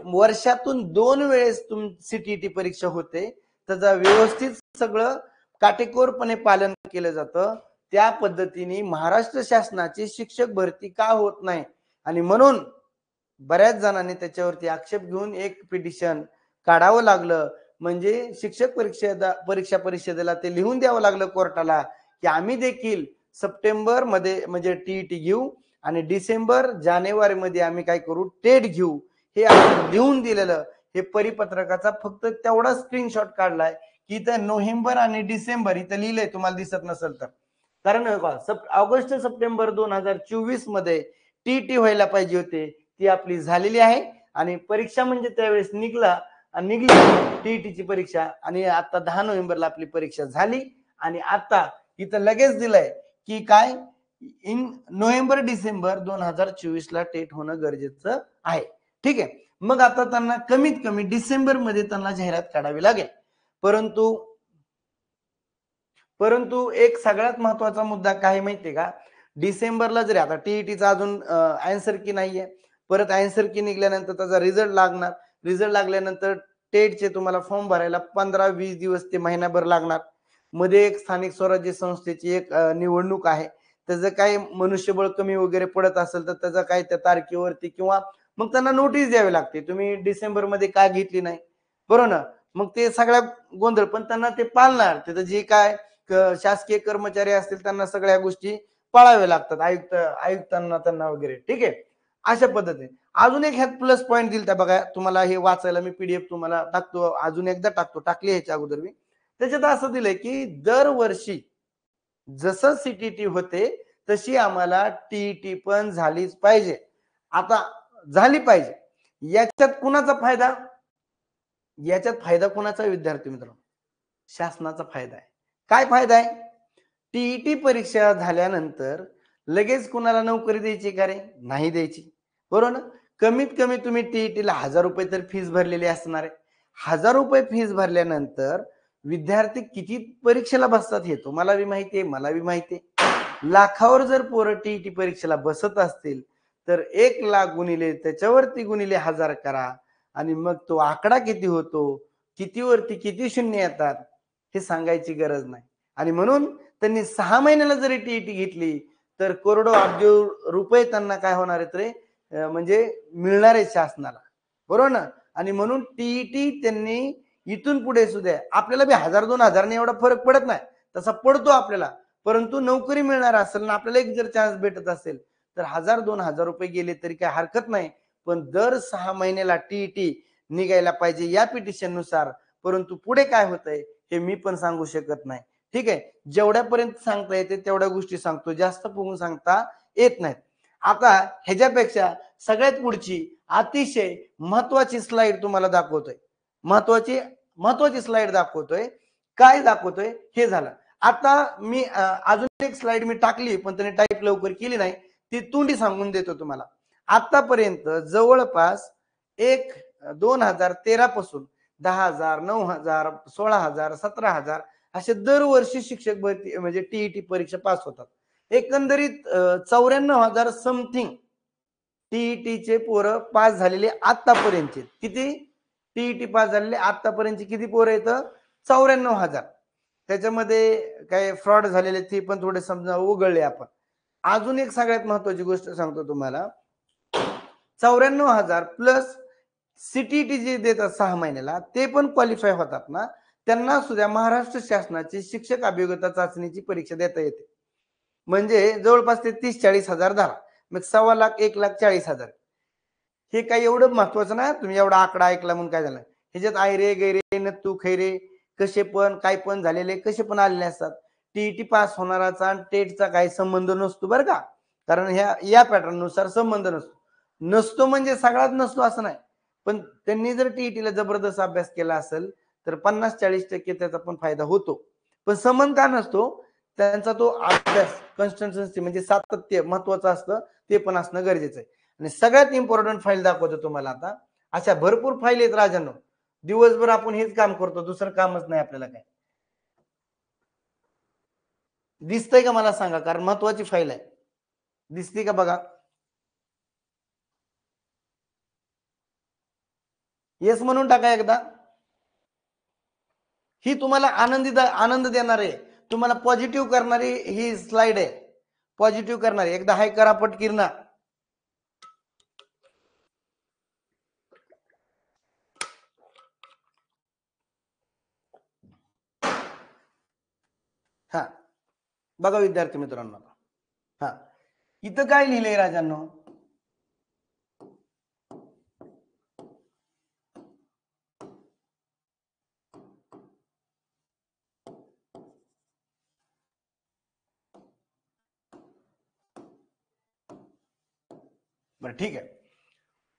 वर्षातून 2 वेळेस सीटीटी परीक्षा होते, त्याचा व्यवस्थित सगळं काटेकोरपणे पालन केलं जातं. त्या पद्धतीने महाराष्ट्र शासनाची शिक्षक भरती का होत नाही, आणि म्हणून बऱ्याच जणांनी त्याच्यावरती आक्षेप घेऊन एक पिटिशन काढावं लागलं. म्हणजे शिक्षक परीक्षा परिषदेला ते लिहून द्यावं लागलं कोर्टाला की आम्ही देखील सप्टेंबर मध्ये म्हणजे टीईटी घेऊ आणि डिसेंबर जानेवारी मध्ये आम्ही काय करू, टेट घेऊ. हे आपण लिहून दिलेलं हे परिपत्रकाचा फक्त तेवढा स्क्रीनशॉट काढलाय की इथं नोव्हेंबर आणि डिसेंबर इथं लिहिलंय, तुम्हाला दिसत नसेल तर. कारण ऑगस्ट सप्टेंबर 2024 मध्ये टीईटी व्हायला पाहिजे होते, ती आपली झालेली आहे. आणि परीक्षा म्हणजे त्यावेळेस निघली टीईटीची परीक्षा, आणि आता 10 नोव्हेंबरला आपली परीक्षा झाली. आणि आता इथं लगेच दिलंय की काय, इन नोव्हेंबर डिसेंबर 2024 ला टेट होणं गरजेचं आहे. ठीक आहे. मग आता त्यांना कमीत कमी डिसेंबर मध्ये त्यांना जाहिरात काढावी लागेल. परंतु एक सगळ्यात महत्वाचा मुद्दा काय माहितीये का, डिसेंबरला जरी आता टीईटीचा अजून आन्सर की नाहीये, परत आन्सर की निघाल्यानंतर त्याचा रिझल्ट लागणार. रिझल्ट लागल्यानंतर टेटचे तुम्हाला फॉर्म भरायला 15-20 दिवस ते महिनाभर लागणार. मध्ये एक स्थानिक स्वराज्य संस्थेची एक निवडणूक आहे. त्याचं काही मनुष्यबळ कमी वगैरे पडत असेल तर त्याचा काय त्या तारखेवरती किंवा मग त्यांना नोटीस द्यावी लागते, तुम्ही डिसेंबर मध्ये का घेतली नाही, बरोबर ना. मग ते सगळ्या गोंधळ, पण त्यांना ते पाळणार. तिथं जे काय शासकीय कर्मचारी असतील त्यांना सगळ्या गोष्टी पाळाव्या लागतात, आयुक्तांना त्यांना वगैरे. ठीक आहे. अशा पद्धतीने अजून एक ह्यात प्लस पॉईंट दिलता बघा तुम्हाला, हे वाचायला मी पीडीएफ तुम्हाला टाकतो, अजून एकदा टाकतो, टाकली ह्याच्या अगोदर मी. त्याच्यात असं दिलंय की दरवर्षी जसं सीटीटी होते तशी आम्हाला टीईटी पण झालीच पाहिजे. आता झाली पाहिजे. याच्यात कुणाचा फायदा, याच्यात फायदा कुणाचा विद्यार्थी मित्रांनो, शासनाचा फायदा आहे. काय फायदा आहे, टीईटी परीक्षा झाल्यानंतर लगेच कुणाला नोकरी द्यायची का रे, नाही द्यायची, बरोबर ना. कमीत कमी तुम्ही टीईटीला 1000 रुपये तर फीस भरलेली असणार आहे. 1000 रुपये फीस भरल्यानंतर विद्यार्थी किती परीक्षेला बसतात हे तुम्हाला बी माहिती आहे, मला बी माहिती आहे. लाखावर जर पोरं टीईटी परीक्षेला बसत असतील तर 1,00,000 गुणिले त्याच्यावरती गुणिले 1000 करा, आणि मग तो आकडा किती होतो, कितीवरती किती शून्य येतात हे सांगायची गरज नाही. आणि म्हणून त्यांनी 6 महिन्याला जरी टीईटी घेतली तर करोडो अब्ज रुपये त्यांना काय होणार आहेत रे, म्हणजे मिळणार आहे शासनाला, बरोबर ना. आणि म्हणून टीईटी त्यांनी इथून पुढे सुद्धा आपल्याला बी 1000-2000 एवढा फरक पडत नाही, तसा पडतो आपल्याला. परंतु नोकरी मिळणार असेल ना आपल्याला एक जर चान्स भेटत असेल तर 1000-2000 रुपये गेले तरी काही हरकत नाही. पण दर 6 महिन्याला टीईटी निघायला पाहिजे या पिटिशन नुसार. परंतु पुढे काय होतंय हे मी पण सांगू शकत नाही. ठीक आहे. जेवढ्यापर्यंत सांगता येते तेवढ्या गोष्टी सांगतो, जास्त पुढून सांगता येत नाहीत. आता ह्याच्यापेक्षा सगळ्यात पुढची अतिशय महत्वाची स्लाइड तुम्हाला दाखवतोय. महत्वाची स्लाइड दाखवतोय. काय दाखवतोय हे झालं. आता मी अजून एक स्लाइड मी टाकली पण त्याने टाईप लवकर केली नाही, ती तोंडी सांगून देतो तुम्हाला. आतापर्यंत जवळपास 2013 पासून 10,000, 9,000, 16,000, 17,000 असे दरवर्षी शिक्षक भरती म्हणजे टीईटी परीक्षा पास होतात. एकंदरीत 94,000 समथिंग टीईटीचे पोरं पास झालेले आतापर्यंतचे. किती टीईटी पास झालेले आतापर्यंतचे किती पोरं आहेत, 94,000. त्याच्यामध्ये काय फ्रॉड झालेले ते पण थोडे समजा उघडले आपण. अजून एक सगळ्यात महत्वाची गोष्ट सांगतो तुम्हाला, 94,000 प्लस सीटीटी जे देतात 6 महिन्याला ते पण क्वालिफाय होतात ना, त्यांना सुद्धा महाराष्ट्र शासनाची शिक्षक अभियोग्यता चाचणीची परीक्षा देता येते. म्हणजे जवळपास ते 30-40 हजार धरा, मग 1.25 लाख 1,40,000. हे काही एवढं महत्वाचं ना, तुम्ही एवढा आकडा ऐकला म्हणून काय झालं. ह्याच्यात आयरे गैरे नत्तू खैरे कसे पण काय पण झालेले कसे पण आलेले असतात. टीईटी पास होणाराचा आणि टेटचा काही संबंध नसतो बरं का, कारण या पॅटर्न नुसार संबंध नसतो म्हणजे सगळ्यात नसतो असं नाही, पण त्यांनी जर टीईटीला जबरदस्त अभ्यास केला असेल तर 50-40% त्याचा पण फायदा होतो. पण संबंध का नसतो, त्यांचा तो अभ्यास कन्सिस्टन्सी म्हणजे सातत्य महत्वाचं असतं, ते पण असणं गरजेचं आहे. आणि सगळ्यात इम्पॉर्टंट फाईल दाखवतो तुम्हाला आता. अशा भरपूर फाईल आहेत राजांनो, दिवसभर आपण हेच काम करतो, दुसरं कामच नाही आपल्याला. काय दिसतंय का मला सांगा, कारण महत्वाची फाईल आहे. दिसते का बघा? येस म्हणून टाका एकदा. ही तुम्हाला आनंद देणारी, तुम्हाला पॉझिटिव्ह करणारी ही स्लाइड आहे. पॉझिटिव्ह करणारी एकदा हाय करा पटकीरना. हा बघा विद्यार्थी मित्रांनो, हा इथं काय लिहिलंय राजांनो, बरं ठीक आहे.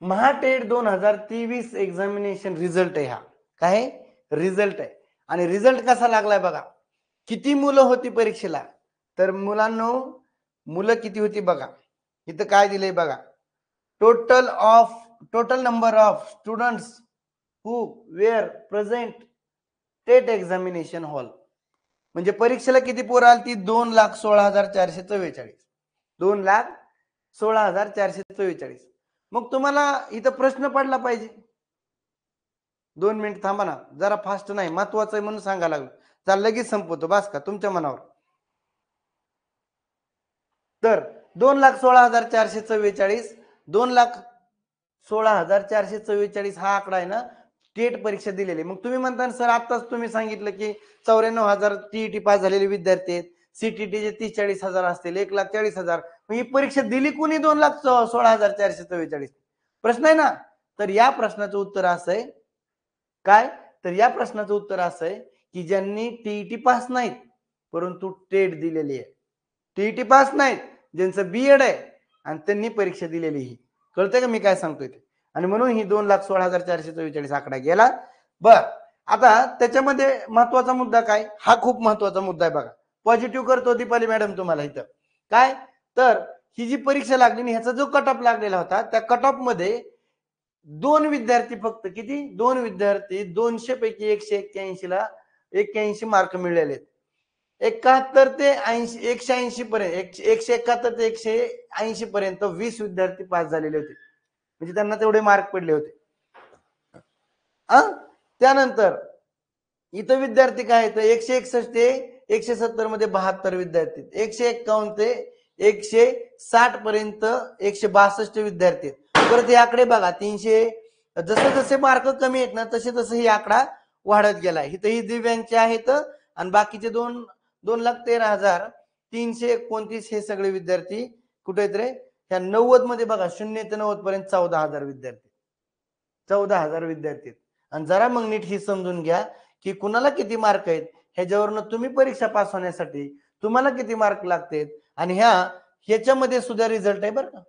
महाटेट 2023 एक्झामिनेशन रिझल्ट आहे हा. काय रिझल्ट आहे, आणि रिझल्ट कसा लागलाय बघा. किती मुलं होती परीक्षेला, तर मुलांनो मुलं किती होती बघा. इथं काय दिलंय बघा, total number of students who were present at examination hall. म्हणजे परीक्षेला किती पोरं आली ती 2,16,444. 2,16,444. मग तुम्हाला इथं प्रश्न पडला पाहिजे. 2 मिनिट थांबा ना, जरा फास्ट नाही, महत्वाचं आहे म्हणून सांगायला लागलो. चला लगेच संपवतो, बस का तुमच्या मनावर. तर 2,16,444, 2,16,444 हा आकडा आहे ना, टेट परीक्षा दिलेली. मग तुम्ही म्हणता सर आताच तुम्ही सांगितलं की 94,000 टीईटी पास झालेले विद्यार्थी आहेत, सीटीटीचे 30-40 हजार असतील, 1,40,000. मग ही परीक्षा दिली कोणी 2,16,444? प्रश्न आहे ना. तर या प्रश्नाचं उत्तर असं आहे काय, तर या प्रश्नाचं उत्तर असं आहे की ज्यांनी टीईटी पास नाहीत परंतु टेट दिलेली आहे. टीईटी पास नाहीत, ज्यांचं बीएड आहे आणि त्यांनी परीक्षा दिलेली ही. कळतंय का मी काय सांगतोय ते? आणि म्हणून ही 2,16,444 आकडा गेला. बर, आता त्याच्यामध्ये महत्वाचा मुद्दा काय, हा खूप महत्वाचा मुद्दा आहे बघा. पॉझिटिव्ह करतो दीपाली मॅडम तुम्हाला इथं. काय तर ही जी परीक्षा लागली ह्याचा जो कट ऑफ लागलेला होता, त्या कट ऑफ मध्ये 2 विद्यार्थी फक्त, किती 2 विद्यार्थी 200 पैकी 181 ला 81 मार्क मिळालेले आहेत. 71 ते 80, 180 पर्यंत, 171 ते 180 पर्यंत 20 विद्यार्थी पास झालेले होते, म्हणजे त्यांना तेवढे मार्क पडले होते. त्यानंतर इथं विद्यार्थी काय आहेत, 161 ते 170 मध्ये 72 विद्यार्थी, 151 ते 160 पर्यंत 162 विद्यार्थी. परत हे आकडे बघा, 300 जसे जसे मार्क कमी आहेत ना तसे तसे ही आकडा वाढत गेलाय. इथं ही दिव्यांगचे आहेत आणि बाकीचे 2,13,329 हे सगळे विद्यार्थी कुठे आहेत रे, ह्या 90 मध्ये बघा, 0 ते 90 पर्यंत 14,000 विद्यार्थी, 14,000 विद्यार्थी. आणि जरा मग नीट ही समजून घ्या की कुणाला किती मार्क आहेत, ह्याच्यावरनं तुम्ही परीक्षा पास होण्यासाठी तुम्हाला किती मार्क लागतात. आणि ह्याच्यामध्ये सुद्धा रिझल्ट आहे बरं का,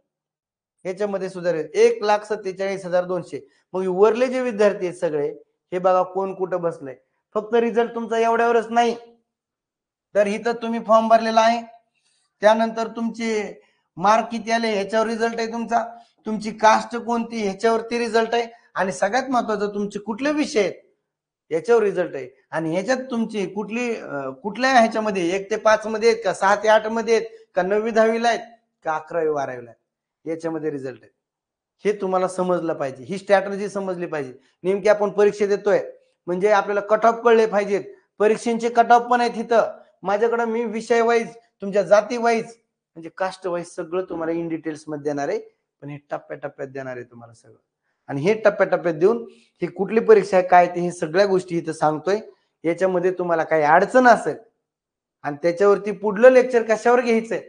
ह्याच्यामध्ये सुद्धा 1,47,200. मग वरले जे विद्यार्थी आहेत सगळे हे बघा कोण कुठं बसलंय. फक्त रिझल्ट तुमचा एवढ्यावरच नाही, तर इथं तुम्ही फॉर्म भरलेला आहे, त्यानंतर तुमचे मार्क किती आले ह्याच्यावर रिझल्ट आहे तुमचा, तुमची कास्ट कोणती ह्याच्यावरती रिझल्ट आहे, आणि सगळ्यात महत्वाचं तुमचे कुठले विषय आहेत याच्यावर रिझल्ट आहे. आणि ह्याच्यात तुमची कुठल्या ह्याच्यामध्ये 1 ते 5 मध्ये आहेत का, 6 ते 8 मध्ये आहेत का, 9वी 10वीला आहेत का, 11वी 12वीला आहेत, याच्यामध्ये रिझल्ट आहे. हे तुम्हाला समजलं पाहिजे, ही स्ट्रॅटेजी समजली पाहिजे. नेमकी आपण परीक्षा देतोय म्हणजे आपल्याला कट ऑफ कळले पाहिजेत. परीक्षेचे कट ऑफ पण आहेत इथं माझ्याकडे, मी विषय वाईज, तुमच्या जाती वाईज, म्हणजे कास्ट वाईज सगळं तुम्हाला इन डिटेल्स मध्ये देणार आहे. पण हे टप्प्याटप्प्यात देणार आहे तुम्हाला सगळं. आणि हे टप्प्याटप्प्यात देऊन ही कुठली परीक्षा आहे काय ते हे सगळ्या गोष्टी इथं सांगतोय. याच्यामध्ये तुम्हाला काही अडचण असेल आणि त्याच्यावरती पुढलं लेक्चर कशावर घ्यायचंय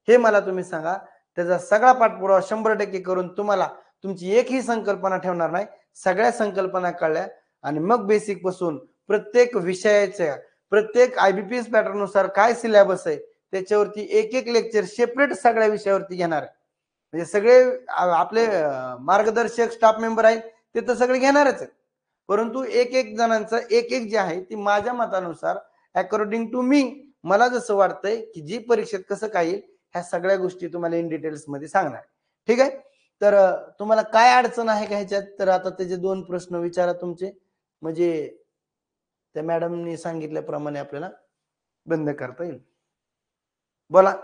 हे मला तुम्ही सांगा. त्याचा सगळा पाठपुरावा 100% करून तुम्हाला तुमची एकही संकल्पना ठेवणार नाही, सगळ्या संकल्पना कळल्या आणि मग बेसिक पासून प्रत्येक विषयाच्या प्रत्येक IBPS पॅटर्न नुसार काय सिलेबस आहे त्याच्यावरती एक एक लेक्चर सेपरेट सगळ्या विषयावरती घेणार आहे. म्हणजे सगळे आपले मार्गदर्शक स्टाफ मेंबर आहेत ते तर सगळे घेणारच आहेत, परंतु एक एक जणांचं एक एक जे आहे ती माझ्या मतानुसार अकॉर्डिंग टू मी मला जसं वाटतंय की जी परीक्षेत कसं काय येईल ह्या सगळ्या गोष्टी तुम्हाला इन डिटेल्स मध्ये सांगणार. ठीक आहे. तर तुम्हाला काय अडचण आहे का ह्याच्यात? तर आता त्याचे 2 प्रश्न विचारा तुमचे, म्हणजे त्या मॅडमनी सांगितल्याप्रमाणे आपल्याला बंद करता येईल. बोला,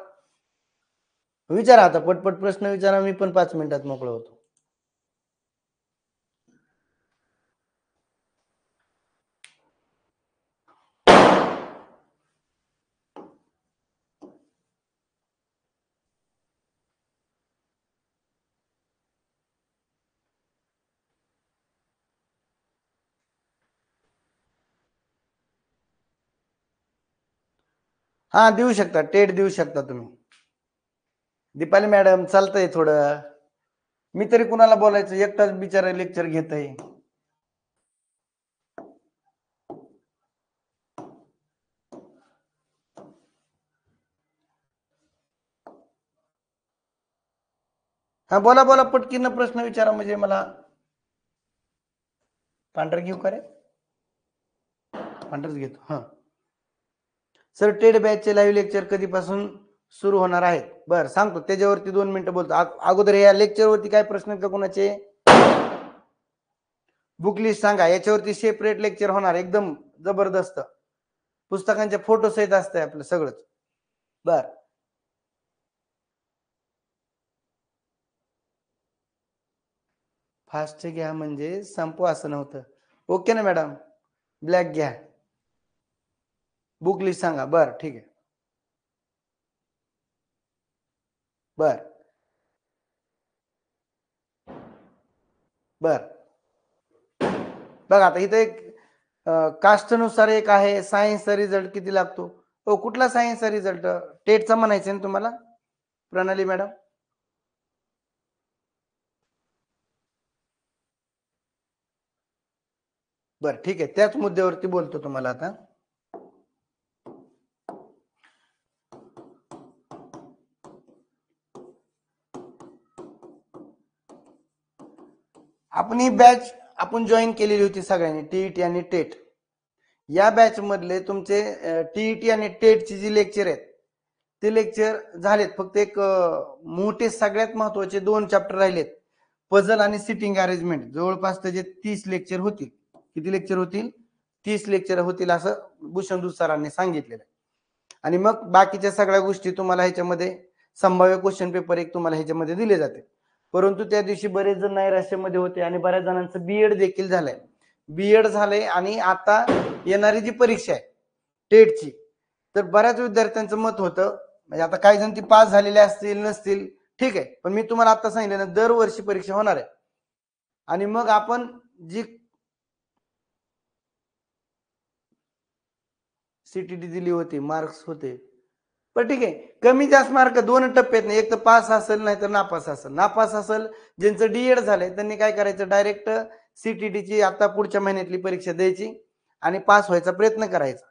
विचारा आता पटपट प्रश्न विचारा, मी पण 5 मिनिटात मोकळा होतो. हा देऊ शकता, टेट देऊ शकता तुम्ही. दीपाली मॅडम चालतंय थोडं, मी तरी कुणाला बोलायचं, एकटाच बिचारा लेक्चर घेत आहे. हा बोला बोला, पटकीनं प्रश्न विचारा, म्हणजे मला पांढर घेऊ का रे? पांढरच घेतो. हा सर, टेट बॅचचे लाईव्ह लेक्चर कधीपासून सुरू होणार आहेत? बर सांगतो, त्याच्यावरती 2 मिनिटं बोलतो. अगोदर या लेक्चरवरती काय प्रश्न आहेत का कोणाचे? बुक लिस्ट सांगा. याच्यावरती सेपरेट लेक्चर होणार, एकदम जबरदस्त, पुस्तकांचे फोटो सहित असतंय आपलं सगळंच. बर फास्ट घ्या म्हणजे संपवा असं नव्हतं. ओके ना मॅडम? ब्लॅक घ्या, बुक लिस्ट सांगा. बर ठीक आहे. बर बर बघा आता इथं एक कास्ट नुसार एक आहे, सायन्सचा रिझल्ट किती लागतो? हो, कुठला सायन्सचा रिझल्ट? टेटचा म्हणायचं ना तुम्हाला प्रणाली मॅडम? बर ठीक आहे, त्याच मुद्द्यावरती बोलतो तुम्हाला आता. आपण ही बॅच आपण जॉईन केलेली होती सगळ्यांनी, टीईटी आणि टेट. या बॅच मधले तुमचे टीईटी आणि टेटची जी लेक्चर आहेत ते लेक्चर झालेत. फक्त एक मोठे सगळ्यात महत्वाचे 2 चॅप्टर राहिलेत, पझल आणि सिटिंग अरेंजमेंट. जवळपास त्याचे 30 लेक्चर होतील. किती लेक्चर होतील? 30 लेक्चर होतील असं भूषणदूत सरांनी सांगितलेलं. आणि मग बाकीच्या सगळ्या गोष्टी तुम्हाला ह्याच्यामध्ये संभाव्य क्वेश्चन पेपर एक तुम्हाला ह्याच्यामध्ये दिले जाते. परंतु त्या दिवशी बरेच जण नैराश्यामध्ये होते आणि बऱ्याच जणांचं बीएड देखील झालंय. बीएड झालंय आणि आता येणारी जी परीक्षा आहे टेटची, तर बऱ्याच विद्यार्थ्यांचं मत होतं, म्हणजे आता काही जण ती पास झालेले असतील नसतील, ठीक आहे, पण मी तुम्हाला आता सांगितलं ना, दरवर्षी परीक्षा होणार आहे. आणि मग आपण जी सीटीटी दिली होती, मार्क्स होते, पण ठीक आहे, कमी जास्त मार्क 2 टप्प्यात नाही, एक तर पास असेल नाही तर नापास असेल. नापास असेल ज्यांचं डीएड झालंय त्यांनी काय करायचं, डायरेक्ट सीटीटीची आता पुढच्या महिन्यातली परीक्षा द्यायची आणि पास व्हायचा प्रयत्न करायचा.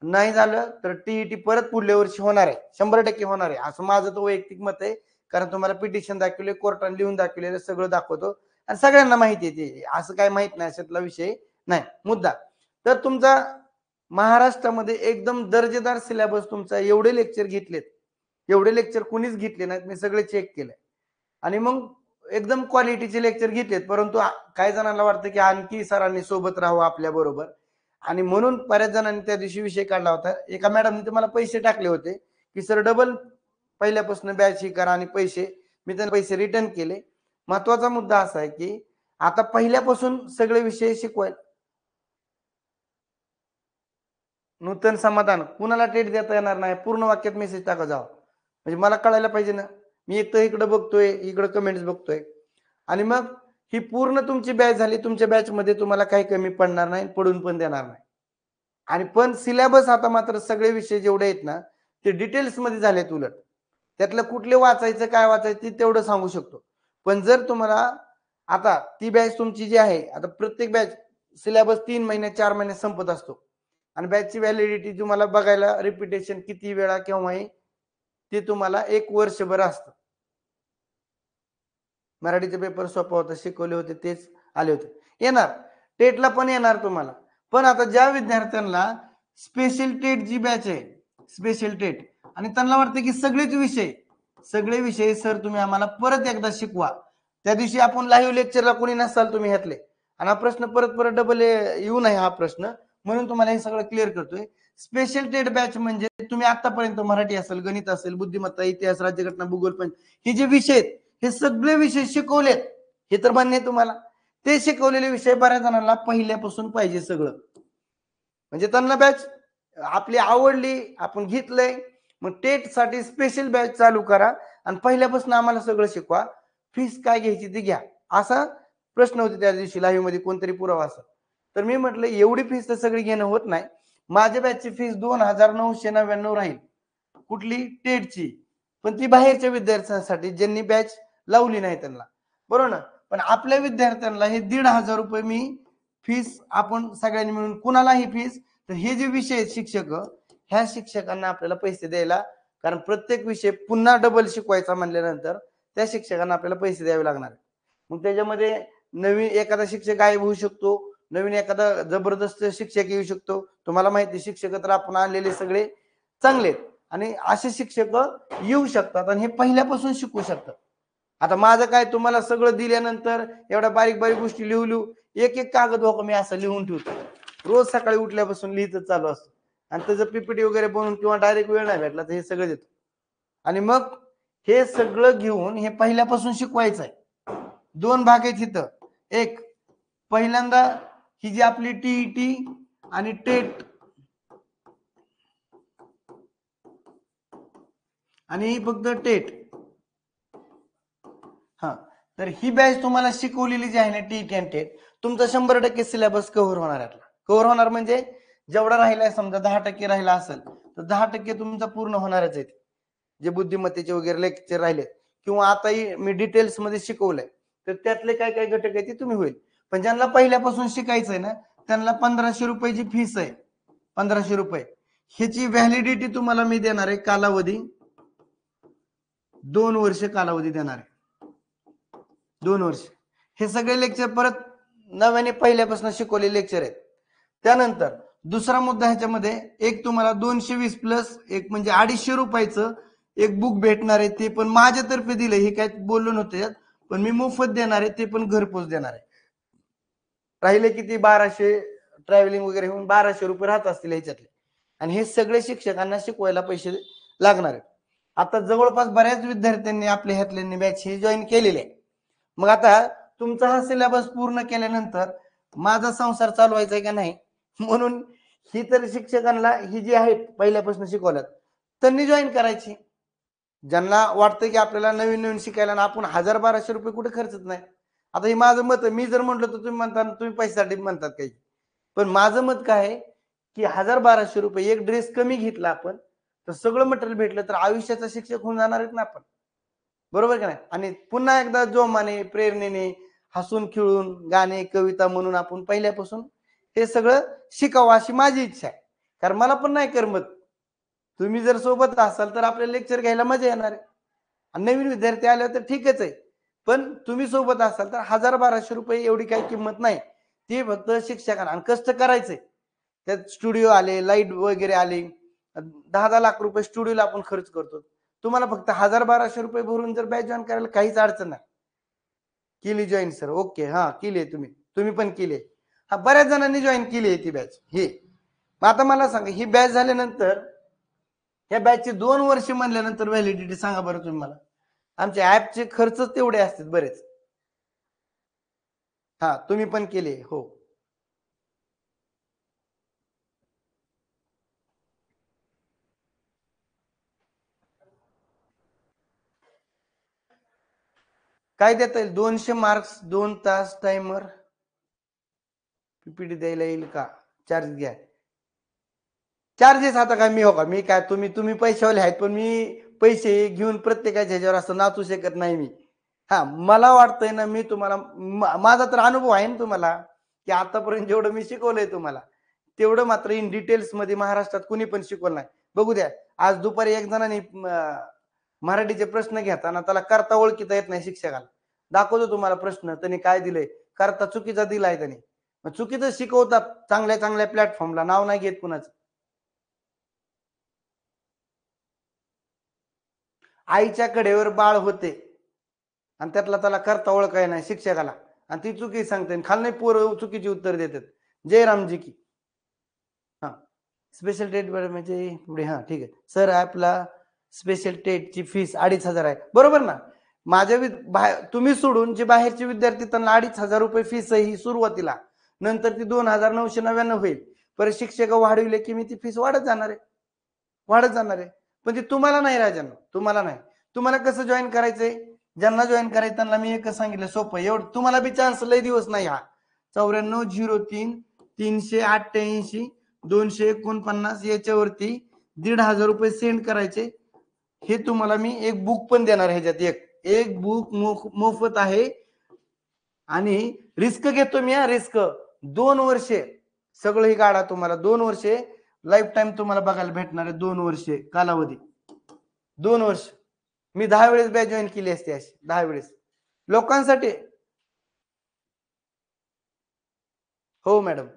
नाही झालं तर टीईटी परत पुढल्या वर्षी होणार आहे, 100% होणार आहे, असं माझं तो वैयक्तिक मत आहे. कारण तुम्हाला पिटिशन दाखवले, कोर्टाने लिहून दाखवलेलं सगळं दाखवतो आणि सगळ्यांना माहिती आहे, असं काय माहित नाही अशातला विषय नाही मुद्दा. तर तुमचा महाराष्ट्रामध्ये एकदम दर्जेदार सिलेबस तुमचा, एवढे लेक्चर घेतलेत, एवढे लेक्चर कुणीच घेतले नाहीत, मी सगळे चेक केले आणि मग एकदम क्वालिटीचे लेक्चर घेतलेत. परंतु काही जणांना वाटतं की आणखी सरांनी सोबत राहावं आपल्या बरोबर, आणि म्हणून बऱ्याच जणांनी त्या दिवशी विषय काढला होता. एका मॅडमने तर मला पैसे टाकले होते की सर डबल पहिल्यापासून बॅच ही करा, आणि पैसे मी त्यांना पैसे रिटर्न केले. महत्वाचा मुद्दा असा आहे की आता पहिल्यापासून सगळे विषय शिकवायला. नूतन समाधान कुणाला टेट देता येणार नाही, पूर्ण वाक्यात मेसेज टाका जावा, म्हणजे मला कळायला पाहिजे ना. मी एक तर इकडे बघतोय, इकडे कमेंट्स बघतोय, आणि मग ही पूर्ण तुमची बॅच झाली. तुमच्या बॅच मध्ये तुम्हाला काही कमी पडणार नाही, पडून पण देणार नाही. आणि पण सिलेबस आता मात्र सगळे विषय जेवढे आहेत ना ते डिटेल्स मध्ये झालेत. उलट त्यातलं कुठले वाचायचं काय वाचायचं ते तेवढं सांगू शकतो. पण जर तुम्हाला आता ती बॅच तुमची जी आहे, आता प्रत्येक बॅच सिलेबस 3 महिने 4 महिने संपत असतो आणि बॅचची व्हॅलिडिटी तुम्हाला बघायला रिपिटेशन किती वेळा केव्हा आहे ते तुम्हाला 1 वर्षभर असतं. मराठीचे पेपर सोपा होता, शिकवले होते तेच आले होते. येणार टेटला पण येणार तुम्हाला. पण आता ज्या विद्यार्थ्यांना स्पेशल टेट जी बॅच आहे, स्पेशल टेट, आणि त्यांना वाटतं की सगळे विषय सर तुम्ही आम्हाला परत एकदा शिकवा. त्या दिवशी आपण लाईव्ह लेक्चरला कोणी नसाल तुम्ही ह्यातले, आणि हा प्रश्न परत परत डबल येऊ नये हा प्रश्न, म्हणून तुम्हाला हे सगळं क्लिअर करतोय. स्पेशल टेट बॅच म्हणजे तुम्ही आतापर्यंत मराठी असेल, गणित असेल, बुद्धिमत्ता, इतिहास, राज्यघटना, भूगोल, पण हे जे विषय आहेत हे सगळे विषय शिकवलेत, हे तर मान्य आहे तुम्हाला. ते शिकवलेले विषय बऱ्याच जणांना पहिल्यापासून पाहिजे सगळं, म्हणजे त्यांना बॅच आपली आवडली, आपण घेतलंय, मग टेट साठी स्पेशल बॅच चालू करा आणि पहिल्यापासून आम्हाला सगळं शिकवा, फीस काय घ्यायची ती घ्या, असा प्रश्न होते त्या दिवशी लाईव्ह मध्ये कोणतरी पुरावा असा. तर मी म्हटलं एवढी फीस तर सगळी घेणं होत नाही. माझ्या बॅचची फीस 2,999 राहील, कुठली टेटची, पण ती बाहेरच्या विद्यार्थ्यांसाठी ज्यांनी बॅच लावली नाही त्यांना, बरोबर ना. पण आपल्या विद्यार्थ्यांना हे 1,500 रुपये मी फीस आपण सगळ्यांनी मिळून, कुणाला ही फीस, तर हे जे विषय आहेत शिक्षक, ह्या शिक्षकांना आपल्याला पैसे द्यायला, कारण प्रत्येक विषय पुन्हा डबल शिकवायचा म्हणल्यानंतर त्या शिक्षकांना आपल्याला पैसे द्यावे लागणार. मग त्याच्यामध्ये नवीन एखादा शिक्षक गायब होऊ शकतो, नवीन एखादा जबरदस्त शिक्षक येऊ शकतो. तुम्हाला माहिती शिक्षक तर आपण आणलेले सगळे चांगले आणि असे शिक्षक येऊ शकतात आणि हे पहिल्यापासून शिकू शकतात. आता माझं काय, तुम्हाला सगळं दिल्यानंतर एवढ्या बारीक बारीक गोष्टी लिहू एक एक कागद हो मी असं लिहून ठेवतो, रोज सकाळी उठल्यापासून लिहितच चालू असतो, आणि त्याचं पीपीटी वगैरे बनवून किंवा डायरेक्ट वेळ नाही भेटला तर हे सगळं देतो. आणि मग हे सगळं घेऊन हे पहिल्यापासून शिकवायचं आहे. 2 भाग आहेत इथं. एक पहिल्यांदा ही जी आपली टीईटी आणि टेट आणि ही फक्त टेट, हा, तर ही बॅच तुम्हाला शिकवलेली जी आहे ना टीईटी आणि टेट, तुमचा 100% सिलेबस कव्हर होणार आहे. कव्हर होणार म्हणजे जेवढा राहिलाय, समजा 10% राहिला असेल तर 10% तुमचा पूर्ण होणारच आहे. जे बुद्धिमत्तेचे वगैरे लेक्चर राहिले किंवा आताही मी डिटेल्स मध्ये शिकवलंय तर त्यातले काय काय घटक आहे ते तुम्ही होईल. पण ज्यांना पहिल्यापासून शिकायचंय ना त्यांना 1,500 रुपयाची फीस आहे. 1,500 रुपये ह्याची व्हॅलिडिटी तुम्हाला मी देणार आहे, कालावधी 2 वर्ष कालावधी देणार आहे. 2 वर्ष हे सगळे लेक्चर परत नव्याने पहिल्यापासून शिकवलेले लेक्चर आहेत. त्यानंतर दुसरा मुद्दा ह्याच्यामध्ये, एक तुम्हाला 220 प्लस एक म्हणजे 250 रुपयाचं एक बुक भेटणार आहे, ते पण माझ्यातर्फे दिलं, हे काय बोललो नव्हतं पण मी मोफत देणार आहे, ते पण घरपोच देणार आहे. राहिले किती 1200 ट्रॅव्हलिंग वगैरे होऊन 1200 रुपये राहत असतील ह्याच्यातले, आणि हे सगळे शिक्षकांना शिकवायला पैसे लागणार आहेत. आता जवळपास बऱ्याच विद्यार्थ्यांनी आपल्या ह्यातल्यांनी बॅच ही जॉईन केलेली आहे. मग आता तुमचा हा सिलेबस पूर्ण केल्यानंतर माझा संसार चालवायचा आहे का नाही, म्हणून ही तर शिक्षकांना ही जी आहेत पहिल्यापासून शिकवल्यात त्यांनी जॉईन करायची. ज्यांना वाटतं की आपल्याला नवीन नवीन शिकायला ना आपण 1,000-1,200 रुपये कुठे खर्चत नाही. आता हे माझं मत आहे, मी जर म्हटलं तर तुम्ही म्हणता तुम्ही पैशासाठी म्हणतात काही, पण माझं मत काय आहे की 1,000-1,200 रुपये एक ड्रेस कमी घेतला आपण तर सगळं मटेरियल भेटलं तर आयुष्याचा शिक्षक होऊन जाणार आहेत ना आपण, बरोबर का नाही. आणि पुन्हा एकदा जोमाने प्रेरणेने हसून खिळून गाणे कविता म्हणून आपण पहिल्यापासून हे सगळं शिकावं अशी माझी इच्छा आहे. कारण मला पण नाही करमत, तुम्ही जर सोबत असाल तर आपल्याला लेक्चर घ्यायला मजा येणार आहे, आणि नवीन विद्यार्थी आले तर ठीकच आहे, पण तुम्ही सोबत असाल तर 1,000-1,200 रुपये एवढी काही किंमत नाही. ती फक्त शिक्षकांना आणि कष्ट करायचे, त्यात स्टुडिओ आले, लाईट वगैरे आले, 10-10 लाख रुपये स्टुडिओला आपण खर्च करतो. तुम्हाला फक्त 1,000-1,200 रुपये भरून जर बॅच जॉईन करायला काहीच अडचण नाही. केली जॉईन सर, ओके, हा केली तुम्ही तुम्ही पण केली, हा बऱ्याच जणांनी जॉईन केली आहे ती बॅच. हे आता मला सांगा, ही बॅच झाल्यानंतर या बॅचचे 2 वर्ष म्हणल्यानंतर व्हॅलिडिटी सांगा बरं तुम्ही मला. आमच्या ऍपचे खर्च तेवढे असतात बरेच. हा तुम्ही पण केले हो. काय देता येईल, 200 मार्क्स 2 तास टाइमर पीपीटी द्यायला येईल का, चार्ज घ्या. चार्जेस आता काय मी हो का मी काय तुम्ही तुम्ही पैशावाले आहेत पण मी पैसे घेऊन प्रत्येकाच्या ह्याच्यावर असं नाचू शकत नाही मी. हा मला वाटतंय ना मी तुम्हाला माझा तर अनुभव आहे ना तुम्हाला की आतापर्यंत जेवढं मी शिकवलंय तुम्हाला तेवढं मात्र इन डिटेल्स मध्ये महाराष्ट्रात कुणी पण शिकवलं नाही. बघू द्या आज दुपारी एक जणांनी मराठीचे प्रश्न घेताना त्याला करता ओळखीता येत नाही शिक्षकाला. दाखवतो तुम्हाला प्रश्न त्यांनी काय दिलंय करता चुकीचा दिलाय त्यांनी. चुकीचं शिकवतात चांगल्या चांगल्या प्लॅटफॉर्मला नाव नाही घेत कुणाचं. आईच्या कडेवर बाळ होते आणि त्यातला त्याला करता ओळखाय नाही शिक्षकाला आणि ती चुकी सांगते खाल नाही पोरं चुकीची उत्तर देतात. जय रामजी की. हा स्पेशल टेट म्हणजे पुढे हा ठीक आहे सर आपला स्पेशल टेटची फीस 2,500 आहे बरोबर ना. माझ्या तुम्ही सोडून जे बाहेरचे विद्यार्थी त्यांना 2,500 फीस ही सुरुवातीला नंतर ती 2,999 होईल. परत शिक्षक वाढविले की मी ती फीस वाढत जाणार आहे वाढत जाणार आहे. पण ते तुम्हाला नाही राजांना तुम्हाला नाही. तुम्हाला कसं जॉईन करायचंय ज्यांना जॉईन करायचं त्यांना मी एकच सांगितलं सोपं एवढं तुम्हाला बी चान्स लय दिवस नाही हा 9403 388 249 याच्यावरती 1,500 सेंड करायचे. हे तुम्हाला मी एक बुक पण देणार ह्याच्यात एक एक बुक मोफत आहे आणि रिस्क घेतो मी रिस्क 2 वर्षे सगळं ही काढा तुम्हाला 2 वर्षे लाईफ टाइम तुम्हाला बघायला भेटणार आहे 2 वर्षे कालावधी 2 वर्ष. मी 10 वेळेस बॅच जॉईन केली असते अशी 10 वेळेस लोकांसाठी. हो मॅडम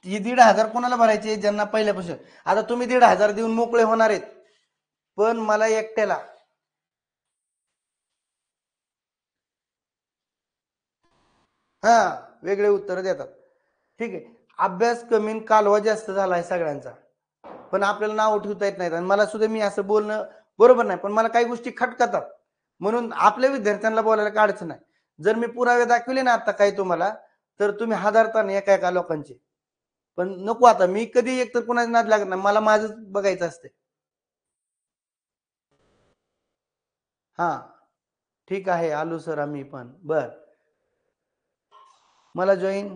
ती 1,500 कोणाला भरायचे ज्यांना पहिल्यापासून. आता तुम्ही 1,500 देऊन मोकळे होणार आहेत पण मला एकट्याला हा वेगळे उत्तर देतात. ठीक आहे अभ्यास कमी कालवा जास्त झालाय सगळ्यांचा पण आपल्याला नाव ठेवता येत नाही आणि मला सुद्धा मी असं बोलणं बरोबर नाही पण मला काही गोष्टी खटकतात म्हणून आपल्या विद्यार्थ्यांना बोलायला काय अडचण नाही. जर मी पुरावे दाखविले ना आता काही तुम्हाला तर तुम्ही हादरता नाही एका एका लोकांचे. पण नको आता मी कधी एक तर कुणाच्या नाद लागत नाही मला माझंच बघायचं असते. हा ठीक आहे आलो सर आम्ही पण बर मला जॉईन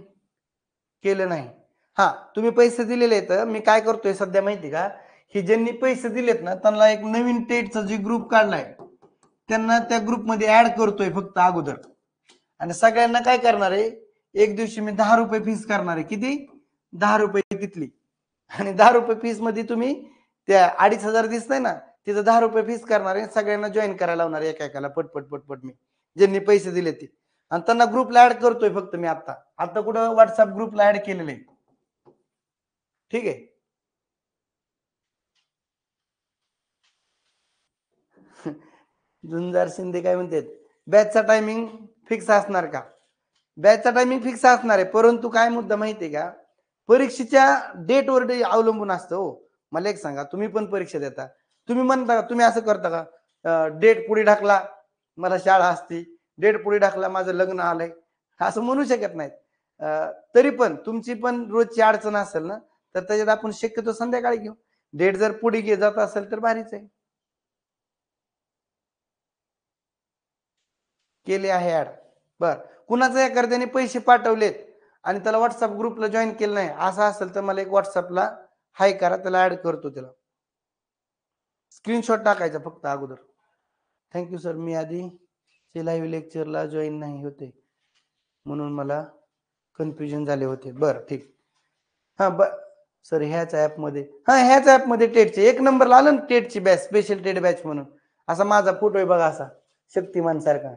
केलं नाही. हा तुम्ही पैसे दिलेले आहेत मी काय करतोय सध्या माहिती का की ज्यांनी पैसे दिलेत ना त्यांना एक नवीन टेटचा जे ग्रुप काढलाय त्यांना त्या ग्रुपमध्ये ऍड करतोय फक्त अगोदर आणि सगळ्यांना काय करणार आहे एक दिवशी मी 10 रुपये फीस करणार आहे. किती 10 रुपये तिथली आणि 10 रुपये फीस मध्ये तुम्ही त्या 2,500 दिसतंय ना तिथं 10 रुपये फीस करणार आहे सगळ्यांना जॉईन करायला लावणार एका एकाला पटपट पटपट मी ज्यांनी पैसे दिले ते आणि त्यांना ग्रुपला ऍड करतोय फक्त मी आता आता कुठं व्हॉट्सअप ग्रुपला ऍड केलेलं आहे. ठीक आहे झुंजार शिंदे काय म्हणतात बॅचचा टायमिंग फिक्स असणार का. बॅचचा टायमिंग फिक्स असणार आहे परंतु काय मुद्दा माहितीये का परीक्षेच्या डेटवर अवलंबून असतं हो. मला एक सांगा तुम्ही पण परीक्षा देता तुम्ही म्हणता का तुम्ही असं करता का डेट पुढे ढकला मला शाळा असती डेट पुढे ढकला माझं लग्न आलंय असं म्हणू शकत नाहीत. तरी पण तुमची पण रोजची अडचण असेल ना तर त्याच्यात आपण शक्यतो संध्याकाळी घेऊ. डेट जर पुढे जात असेल तर भारीच आहे. केले आहे ऍड बर कुणाचा एखाद्याने पैसे पाठवलेत आणि त्याला व्हॉट्सअप ग्रुपला जॉईन केलं नाही असं असेल तर मला एक व्हॉट्सअपला हाय करा त्याला ऍड करतो त्याला स्क्रीनशॉट टाकायचा फक्त अगोदर. थँक्यू सर मी आधी लाईव्ह लेक्चरला जॉईन नाही होते म्हणून मला कन्फ्युजन झाले होते बरं ठीक. हा सर ह्याच ऍपमध्ये ह्याच ऍपमध्ये टेटचे एक नंबरला आलं ना टेटची बॅच स्पेशल टेट बॅच म्हणून असा माझा फोटो आहे बघा असा शक्तिमान सारखा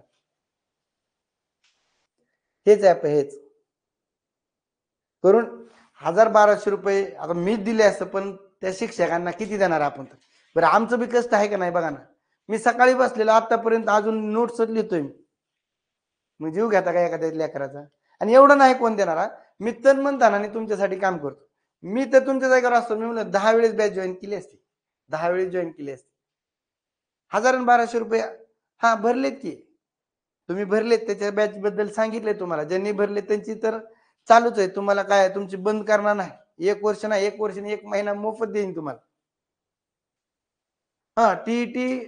हेच ऍप आहे हेच करून 1,000-1,200 आता मीच दिले असतं पण त्या शिक्षकांना किती देणार आपण तर बरं आमचं बी कष्ट आहे का नाही बघा ना. मी सकाळी बसलेलो आतापर्यंत अजून नोट्स लिहितोय मी जीव घेता का एखाद्या लेकराचा आणि एवढं नाही कोण देणार मी तन म्हणताना तुमच्यासाठी काम करतो. मी तर तुमच्या जागेवर असतो मी म्हणलं 10 वेळेस बॅच जॉईन केली असती 10 वेळेस जॉईन केली असती 1,000-1,200 हा भरलेत की तुम्ही भरलेत त्याच्या बॅच बद्दल सांगितलंय तुम्हाला ज्यांनी भरले त्यांची तर चालूच आहे तुम्हाला काय तुमची बंद करणार नाही 1 वर्ष नाही 1 वर्ष 1 महिना मोफत देईन तुम्हाला. हा टीईटी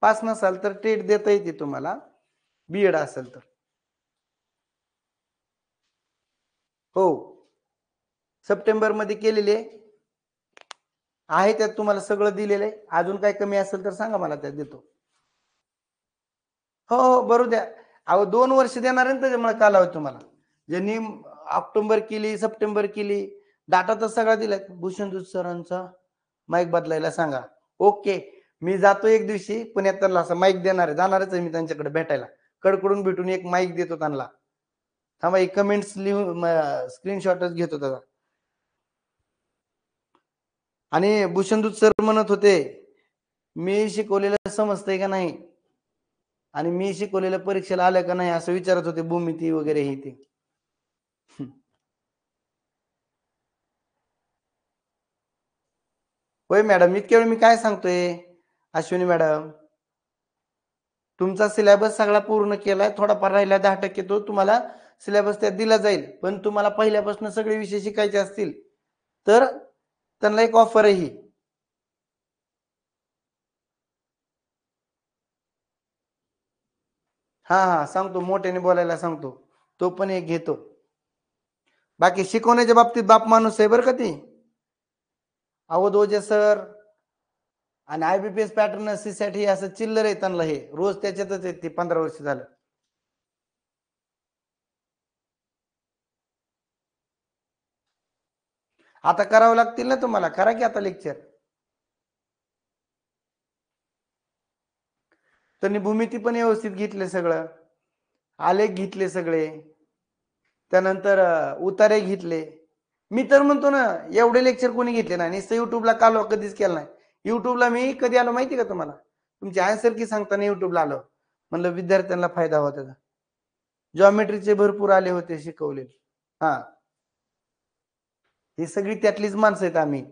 पास नसाल तर टेट देता येते तुम्हाला बीएड असेल तर. हो सप्टेंबर मध्ये केलेले आहे त्यात तुम्हाला सगळं दिलेलं आहे. अजून काही कमी असेल तर सांगा मला, त्यात देतो. हो, हो, भरू द्या. अहो 2 वर्ष देणार आहे ना त्याच्यामुळे कालावधी तुम्हाला. ज्यांनी ऑक्टोबर केली, सप्टेंबर केली, डाटा तर सगळा दिलाय. भूषणदूत सरांचा माईक बदलायला सांगा. ओके. मी जातो एक दिवशी पुण्यात, त्यांना असं माईक देणार आहे. जाणारच आहे मी त्यांच्याकडे भेटायला. कडकडून भेटून एक माईक देतो त्यांना. थांबा, एक कमेंट्स लिहून स्क्रीनशॉटच घेतो त्याचा. आणि भूषणदूत सर म्हणत होते, मी शिकवलेलं समजतंय का नाही आणि मी शिकवलेलं परीक्षेला आलं का नाही असं विचारत होते, भूमिती वगैरे हे ते. होय मॅडम, इतक्या वेळ मी काय सांगतोय अश्विनी मॅडम, तुमचा सिलेबस सगळा पूर्ण केलाय. थोडाफार राहिला 10% तो तुम्हाला सिलेबस त्यात दिला जाईल. पण तुम्हाला पहिल्यापासून सगळे विषय शिकायचे असतील तर त्यांना एक ऑफर आहे ही. हा हा, सांगतो, मोठ्याने बोलायला सांगतो. तो पण एक घेतो. बाकी शिकवण्याच्या बाबतीत बाप माणूस आहे बरं का ती. अवध ओझे सर आणि IBPS पॅटर्न साठी असं चिल्लर आहे त्यांना, हे रोज त्याच्यातच आहेत, ते 15 वर्ष झालं. आता करावं लागतील ना तुम्हाला, करा की आता लेक्चर. त्यांनी भूमिती पण व्यवस्थित घेतले, सगळं आलेख घेतले सगळे, त्यानंतर उतारे घेतले. मी तर म्हणतो ना, एवढे लेक्चर कोणी घेतले नाही. नुसतं युट्यूबला कालवा कधीच केला नाही. युट्यूबला मी कधी आलो माहिती का तुम्हाला? तुमची आन्सर की सांगताना युट्यूबला आलो. म्हणलं विद्यार्थ्यांना फायदा व्हावा त्याचा. जॉमेट्रीचे भरपूर आले होते शिकवले. हा, ही सगळी त्यातलीच माणसं आहेत आम्ही.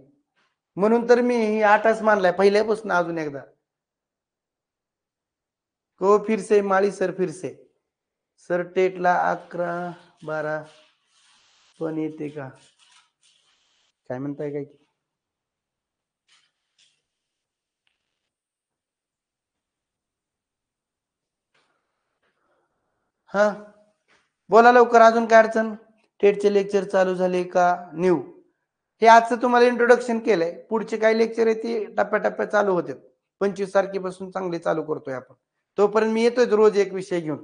म्हणून तर मी ही 8च मानलाय पहिल्यापासून. अजून एकदा को फिरसे माळी सर फिरसे. सर टेटला 11-12 पण येते का, काय म्हणताय काय? हा, बोला लवकर. अजून काय अडचण? टेटचे लेक्चर चालू झाले का न्यू? हे आजचं तुम्हाला इंट्रोडक्शन केलंय. पुढचे काही लेक्चर आहे ती टप्प्याटप्प्यात चालू होते. 25 तारखेपासून चांगले चालू करतोय आपण. तोपर्यंत मी येतोय रोज एक विषय घेऊन.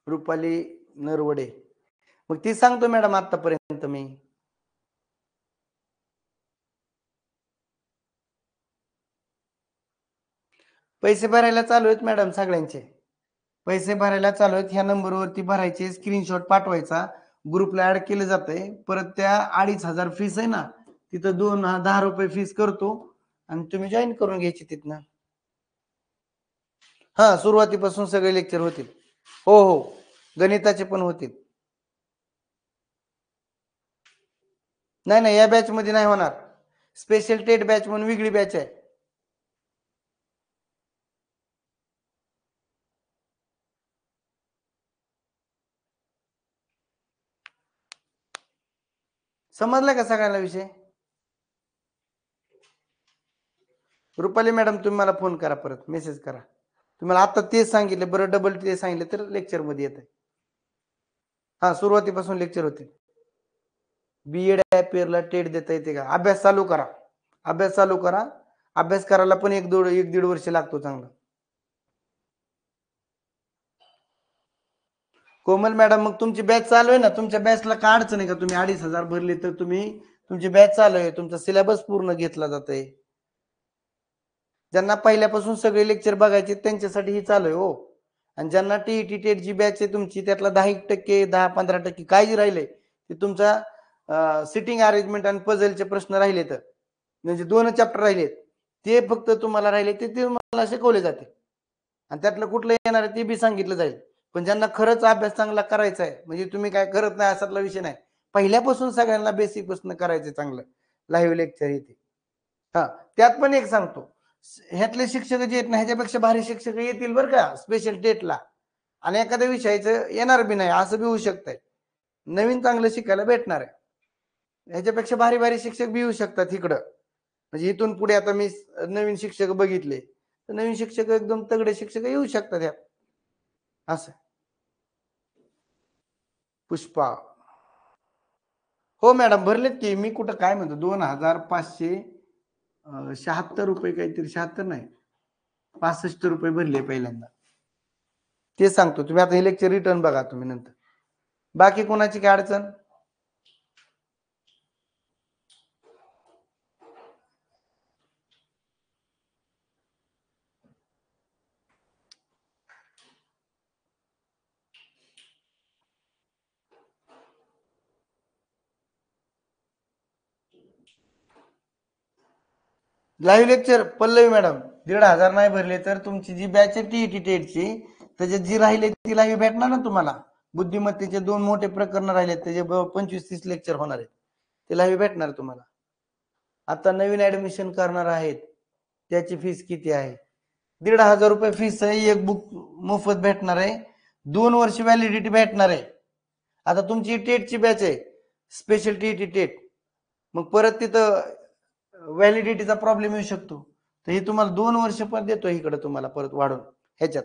रुपाली नरवडे, मग ती सांगतो मॅडम आतापर्यंत मी. पैसे भरायला चालू आहेत मॅडम सगळ्यांचे. पैसे भरायला चालू आहेत. ह्या नंबरवरती भरायचे, स्क्रीनशॉट पाठवायचा, ग्रुपला ऍड केलं जातंय. परत त्या 2,500 फीस आहे ना, तिथं 10 रुपये फीस करतो आणि तुम्ही जॉईन करून घ्यायची तिथनं. हा, सुरुवातीपासून सगळे लेक्चर होतील. हो हो, गणिताचे पण होतील. नाही नाही, या बॅच मध्ये नाही होणार. स्पेशल टेट बॅच म्हणून वेगळी बॅच आहे. समजला का सगळ्यांना विषय? रुपाली मॅडम, तुम्ही मला फोन करा, परत मेसेज करा. तुम्हाला आता तेच सांगितलं, बरं डबल ते सांगितलं तर लेक्चर मध्ये येत आहे. हा, सुरुवातीपासून लेक्चर होते. बीएड ला टेट देता येते का? अभ्यास चालू करा. अभ्यास चालू करा. अभ्यास करायला पण 1-1.5 वर्ष लागतो चांगला. कोमल मॅडम, मग तुमची बॅच चालू आहे ना, तुमच्या बॅचला काय अडचण आहे का? तुम्ही 2,500 भरले तर तुम्ही, तुमची बॅच चालू आहे, तुमचा सिलेबस पूर्ण घेतला जात आहे. ज्यांना पहिल्यापासून सगळे लेक्चर बघायचे त्यांच्यासाठी ही चालू आहे हो. आणि ज्यांना टीईटी टेट जी बॅच आहे तुमची, त्यातला 10% 10-15% काय जे राहिले ते तुमचा सिटिंग अरेंजमेंट आणि पझलचे प्रश्न राहिले, तर म्हणजे 2 चॅप्टर राहिले, ते फक्त तुम्हाला राहिले ते तुम्हाला शिकवले जाते. आणि त्यातलं कुठलं येणार आहे ते बी सांगितलं जाईल. पण ज्यांना खरंच अभ्यास चांगला करायचा आहे, म्हणजे तुम्ही काय करत नाही असातला विषय नाही, पहिल्यापासून सगळ्यांना बेसिक पासून करायचं चांगलं, लाईव्ह लेक्चर येते. हा, त्यात पण एक सांगतो, ह्यातले शिक्षक जे आहेत ना, ह्याच्यापेक्षा भारी शिक्षक येतील बरं का स्पेशल टेटला. आणि एखाद्या विषयाचं येणार बी नाही असं बी होऊ शकतंय. नवीन चांगलं शिकायला भेटणार आहे. ह्याच्यापेक्षा भारी भारी शिक्षक बी येऊ शकतात इकडं. म्हणजे इथून पुढे आता मी नवीन शिक्षक बघितले, तर नवीन शिक्षक एकदम तगडे शिक्षक येऊ शकतात यात, असं. पुष्पा. हो मॅडम भरलेत की. मी कुठं काय म्हणतो 2576 रुपये काहीतरी, 76 नाही 65 रुपये भरले पहिल्यांदा. ते सांगतो. तुम्ही आता हे लेक्चर रिटर्न बघा तुम्ही नंतर. बाकी कोणाची काय अडचण? लाईव्ह लेक्चर पल्लवी मॅडम 1,500 नाही भरले तर तुमची जी बॅच आहे टीईटी टेटची त्याच्यात जी राहिले ती लाईव्ह भेटणार ना तुम्हाला. बुद्धिमत्तेचे 2 मोठे प्रकरण राहिले त्याचे 25-30 लेक्चर होणार आहेत, ते लाईव्ह भेटणार तुम्हाला. आता नवीन ऍडमिशन करणार आहेत त्याची फीस किती आहे? 1,500 रुपये फीस आहे. एक बुक मोफत भेटणार आहे, 2 वर्ष व्हॅलिडिटी भेटणार आहे. आता तुमची टेटची बॅच आहे स्पेशल टीईटी टेट, मग परत तिथं व्हॅलिडिटीचा प्रॉब्लेम येऊ शकतो. तर हे तुम्हाला 2 वर्ष पण देतो इकडे तुम्हाला परत वाढून ह्याच्यात.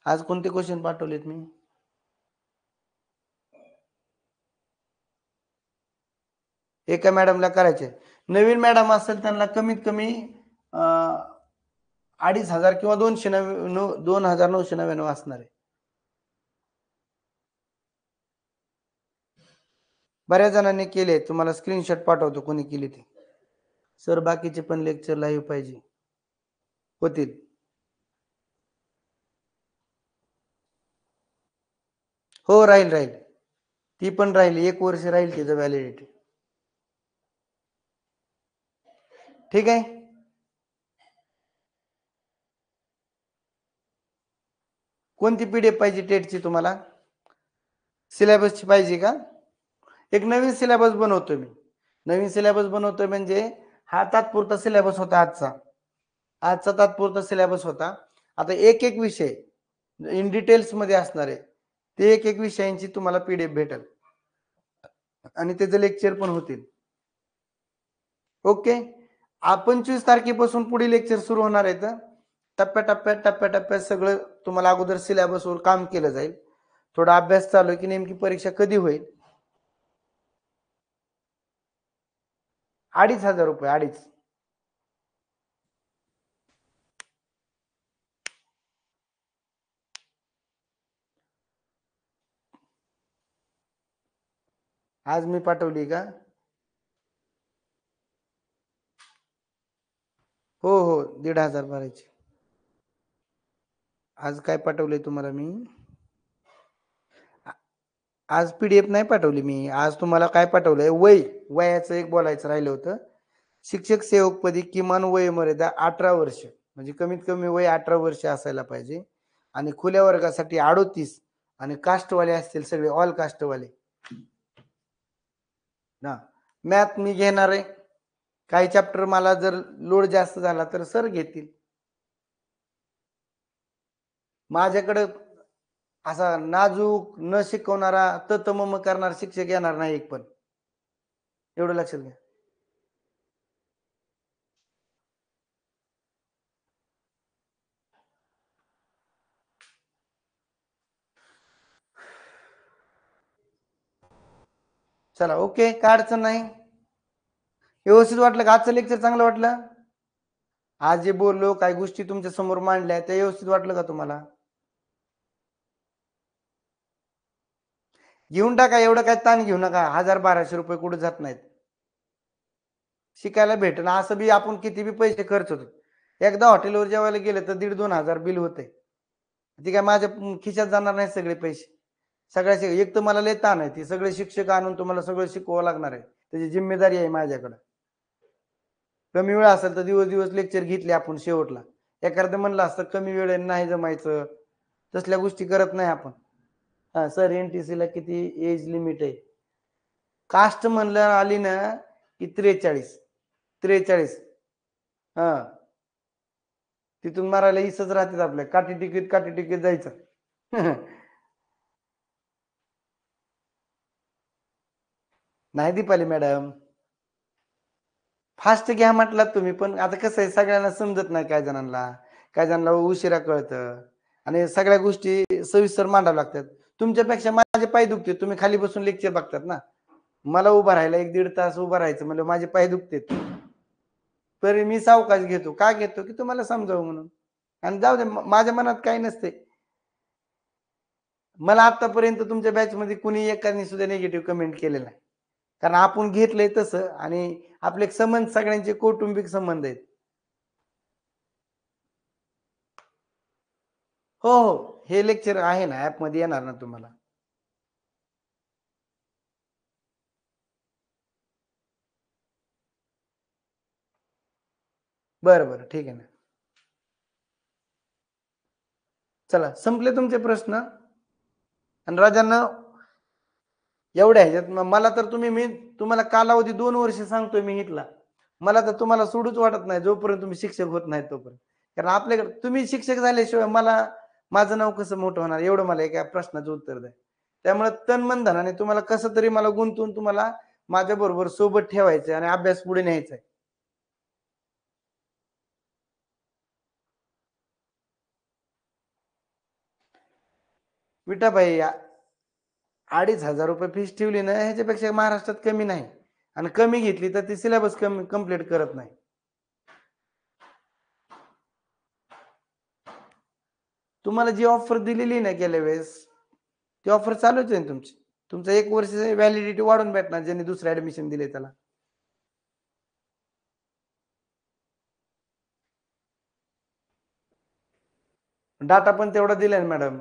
आज कोणते क्वेश्चन पाठवलेत मी? एका मॅडमला करायचे. नवीन मॅडम असेल त्यांना कमीत कमी 2,500 किंवा 2,999 असणार आहे. बऱ्याच जणांनी केले, तुम्हाला स्क्रीनशॉट पाठवतो कोणी केली ते. सर बाकीचे पण लेक्चर लाईव्ह पाहिजे होतील. हो राहील ती पण राहील, 1 वर्ष राहील तिचं व्हॅलिडिटी. ठीक आहे. कोणती पीडीएफ पाहिजे टेटची तुम्हाला? सिलेबसची पाहिजे का? एक नवीन सिलेबस बनवतोय मी. नवीन सिलेबस बनवतोय म्हणजे हा तात्पुरता सिलेबस होता आजचा तात्पुरता सिलेबस होता. आता एक एक विषय इन डिटेल्स मध्ये असणार आहे, ते एक एक विषयांची तुम्हाला पीडीएफ भेटेल आणि त्याचे लेक्चर पण होतील. ओके. 25 तारखेपासून पुढील लेक्चर सुरू होणार आहेत. टप्प्याटप्प्यात सगळं तुम्हाला अगोदर सिलेबसवर काम केलं जाईल. थोडा अभ्यास चालू आहे की नेमकी परीक्षा कधी होईल. 2,500 रुपये 2,500. आज मी पाठवली का? हो 1,500 भरायचे. आज काय पाठवले तुम्हाला मी? आज पीडीएफ नाही पाठवली मी. आज तुम्हाला काय पाठवलंय? वयाचं एक बोलायचं राहिलं होतं. शिक्षक सेवक पदी किमान वय मर्यादा 18 वर्ष, म्हणजे कमीत कमी वय 18 वर्ष असायला पाहिजे. आणि खुल्या वर्गासाठी 38 आणि कास्टवाले असतील सगळे ऑल कास्टवाले ना. मॅथ मी घेणार आहे. काही चॅप्टर मला जर लोड जास्त झाला तर सर घेतील. माझ्याकडे असा नाजूक न शिकवणारा ततमम करणारा शिक्षक येणार नाही एक पण, एवढं लक्षात घ्या. चला ओके, काय अडचण नाही. व्यवस्थित वाटलं का आजचं लेक्चर? चांगलं वाटलं? आज जे बोललो काही गोष्टी तुमच्या समोर मांडल्या त्या व्यवस्थित वाटलं का तुम्हाला? घेऊन टाका, एवढं काय ताण घेऊ नका. 1,000-1,200 रुपये कुठे जात नाहीत. शिकायला भेटणं असं बी आपण किती बी पैसे खर्च होतो. एकदा हॉटेलवर जेवायला गेलं तर 1,500-2,000 बिल होते. ती काय माझ्या खिशात जाणार नाही सगळे पैसे. सगळ्या एक तर मला लय ताण आहे, ती सगळे शिक्षक आणून तुम्हाला सगळं शिकवावं लागणार आहे, त्याची जिम्मेदारी आहे माझ्याकडे. कमी वेळ असेल तर दिवस दिवस लेक्चर घेतले आपण शेवटला. एखादं म्हणलं असतं कमी वेळ नाही जमायचं, तसल्या गोष्टी करत नाही आपण. हा सर एनटीसी ला किती एज लिमिट आहे? कास्ट म्हणलं आली ना की 43. हा तिथून मारायला इसच राहते आपल्या. काठी तिकीट जायचं. नाही दीपाली मॅडम, फास्ट घ्या म्हटलात तुम्ही, पण आता कसं आहे सगळ्यांना समजत नाही, काही जणांना उशिरा कळतं आणि सगळ्या गोष्टी सविस्तर मांडाव्या लागतात. तुमच्यापेक्षा माझे पाय दुखते, तुम्ही खाली बसून लेक्चर बघतात ना. मला उभं राहायला 1-1.5 तास उभं राहायचं म्हणजे माझे पाय दुखतेत. तरी मी सावकाश घेतो. का घेतो? की तुम्हाला समजावं म्हणून. आणि जाऊ दे माझ्या मनात काही नसते. मला आतापर्यंत तुमच्या बॅचमध्ये कुणी एकाने सुद्धा निगेटिव्ह कमेंट केलेलं नाही. कारण आपण घेतलंय तसं आणि आपले संबंध सगळ्यांचे कौटुंबिक संबंध आहेत. हो, हो. हे लेक्चर आहे ना ॲपमध्ये येणार ना तुम्हाला. बरं, बरं. ठीक आहे ना. चला संपले तुमचे प्रश्न आणि राजांनो एवढ्या ह्याच्यात मला तर मी तुम्हाला कालावधी 2 वर्ष सांगतोय मी इथला. मला तर तुम्हाला सोडूच वाटत नाही जोपर्यंत तुम्ही शिक्षक होत नाही तोपर्यंत. कारण आपल्याकडे तुम्ही शिक्षक झाल्याशिवाय माझं नाव कसं मोठं होणार एवढं मला एका प्रश्नाचं उत्तर द्या. त्यामुळे तन मन धनाने तुम्हाला कसं तरी मला गुंतवून तुम्हाला माझ्याबरोबर सोबत ठेवायचंय आणि अभ्यास पुढे न्यायचा आहे. विठाबाई 2,500 फीस ठेवली ना ह्याच्यापेक्षा महाराष्ट्रात कमी नाही आणि कमी घेतली तर ती सिलेबस कम्प्लीट करत नाही. तुम्हाला जी ऑफर दिलेली ना गेल्या वेळेस ती ऑफर चालूच आहे ना तुमची. तुमचं 1 वर्ष व्हॅलिडिटी वाढून भेटणार ज्यांनी दुसरं ऍडमिशन दिले त्याला. डाटा पण तेवढा दिलाय ना मॅडम.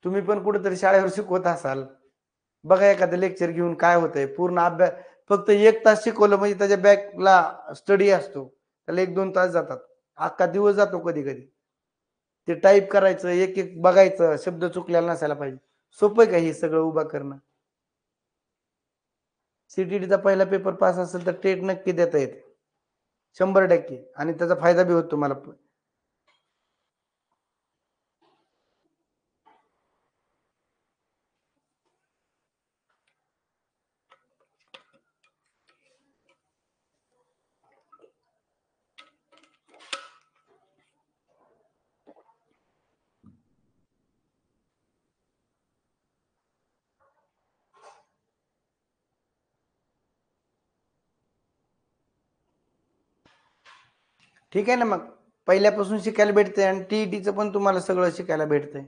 तुम्ही पण कुठेतरी शाळेवर शिकवत असाल. बघा एखादं लेक्चर घेऊन काय होतंय पूर्ण अभ्यास फक्त 1 तास शिकवलं म्हणजे त्याच्या बॅकला स्टडी असतो. त्याला 1-2 तास जातात. अख्खा दिवस जातो कधी-कधी. ते टाइप करायचं, एक-एक बघायचं, शब्द चुकलेला नसायला पाहिजे. सोपं आहे का हे सगळं उभं करणं? सीटीटीचा पहिला पेपर पास असेल तर टेट नक्की देता येते. 100% आणि त्याचा फायदा बी होतो तुम्हाला. ठीक आहे ना मग. पहिल्यापासून शिकायला भेटतंय आणि टीईटीचं पण तुम्हाला सगळं शिकायला भेटतंय.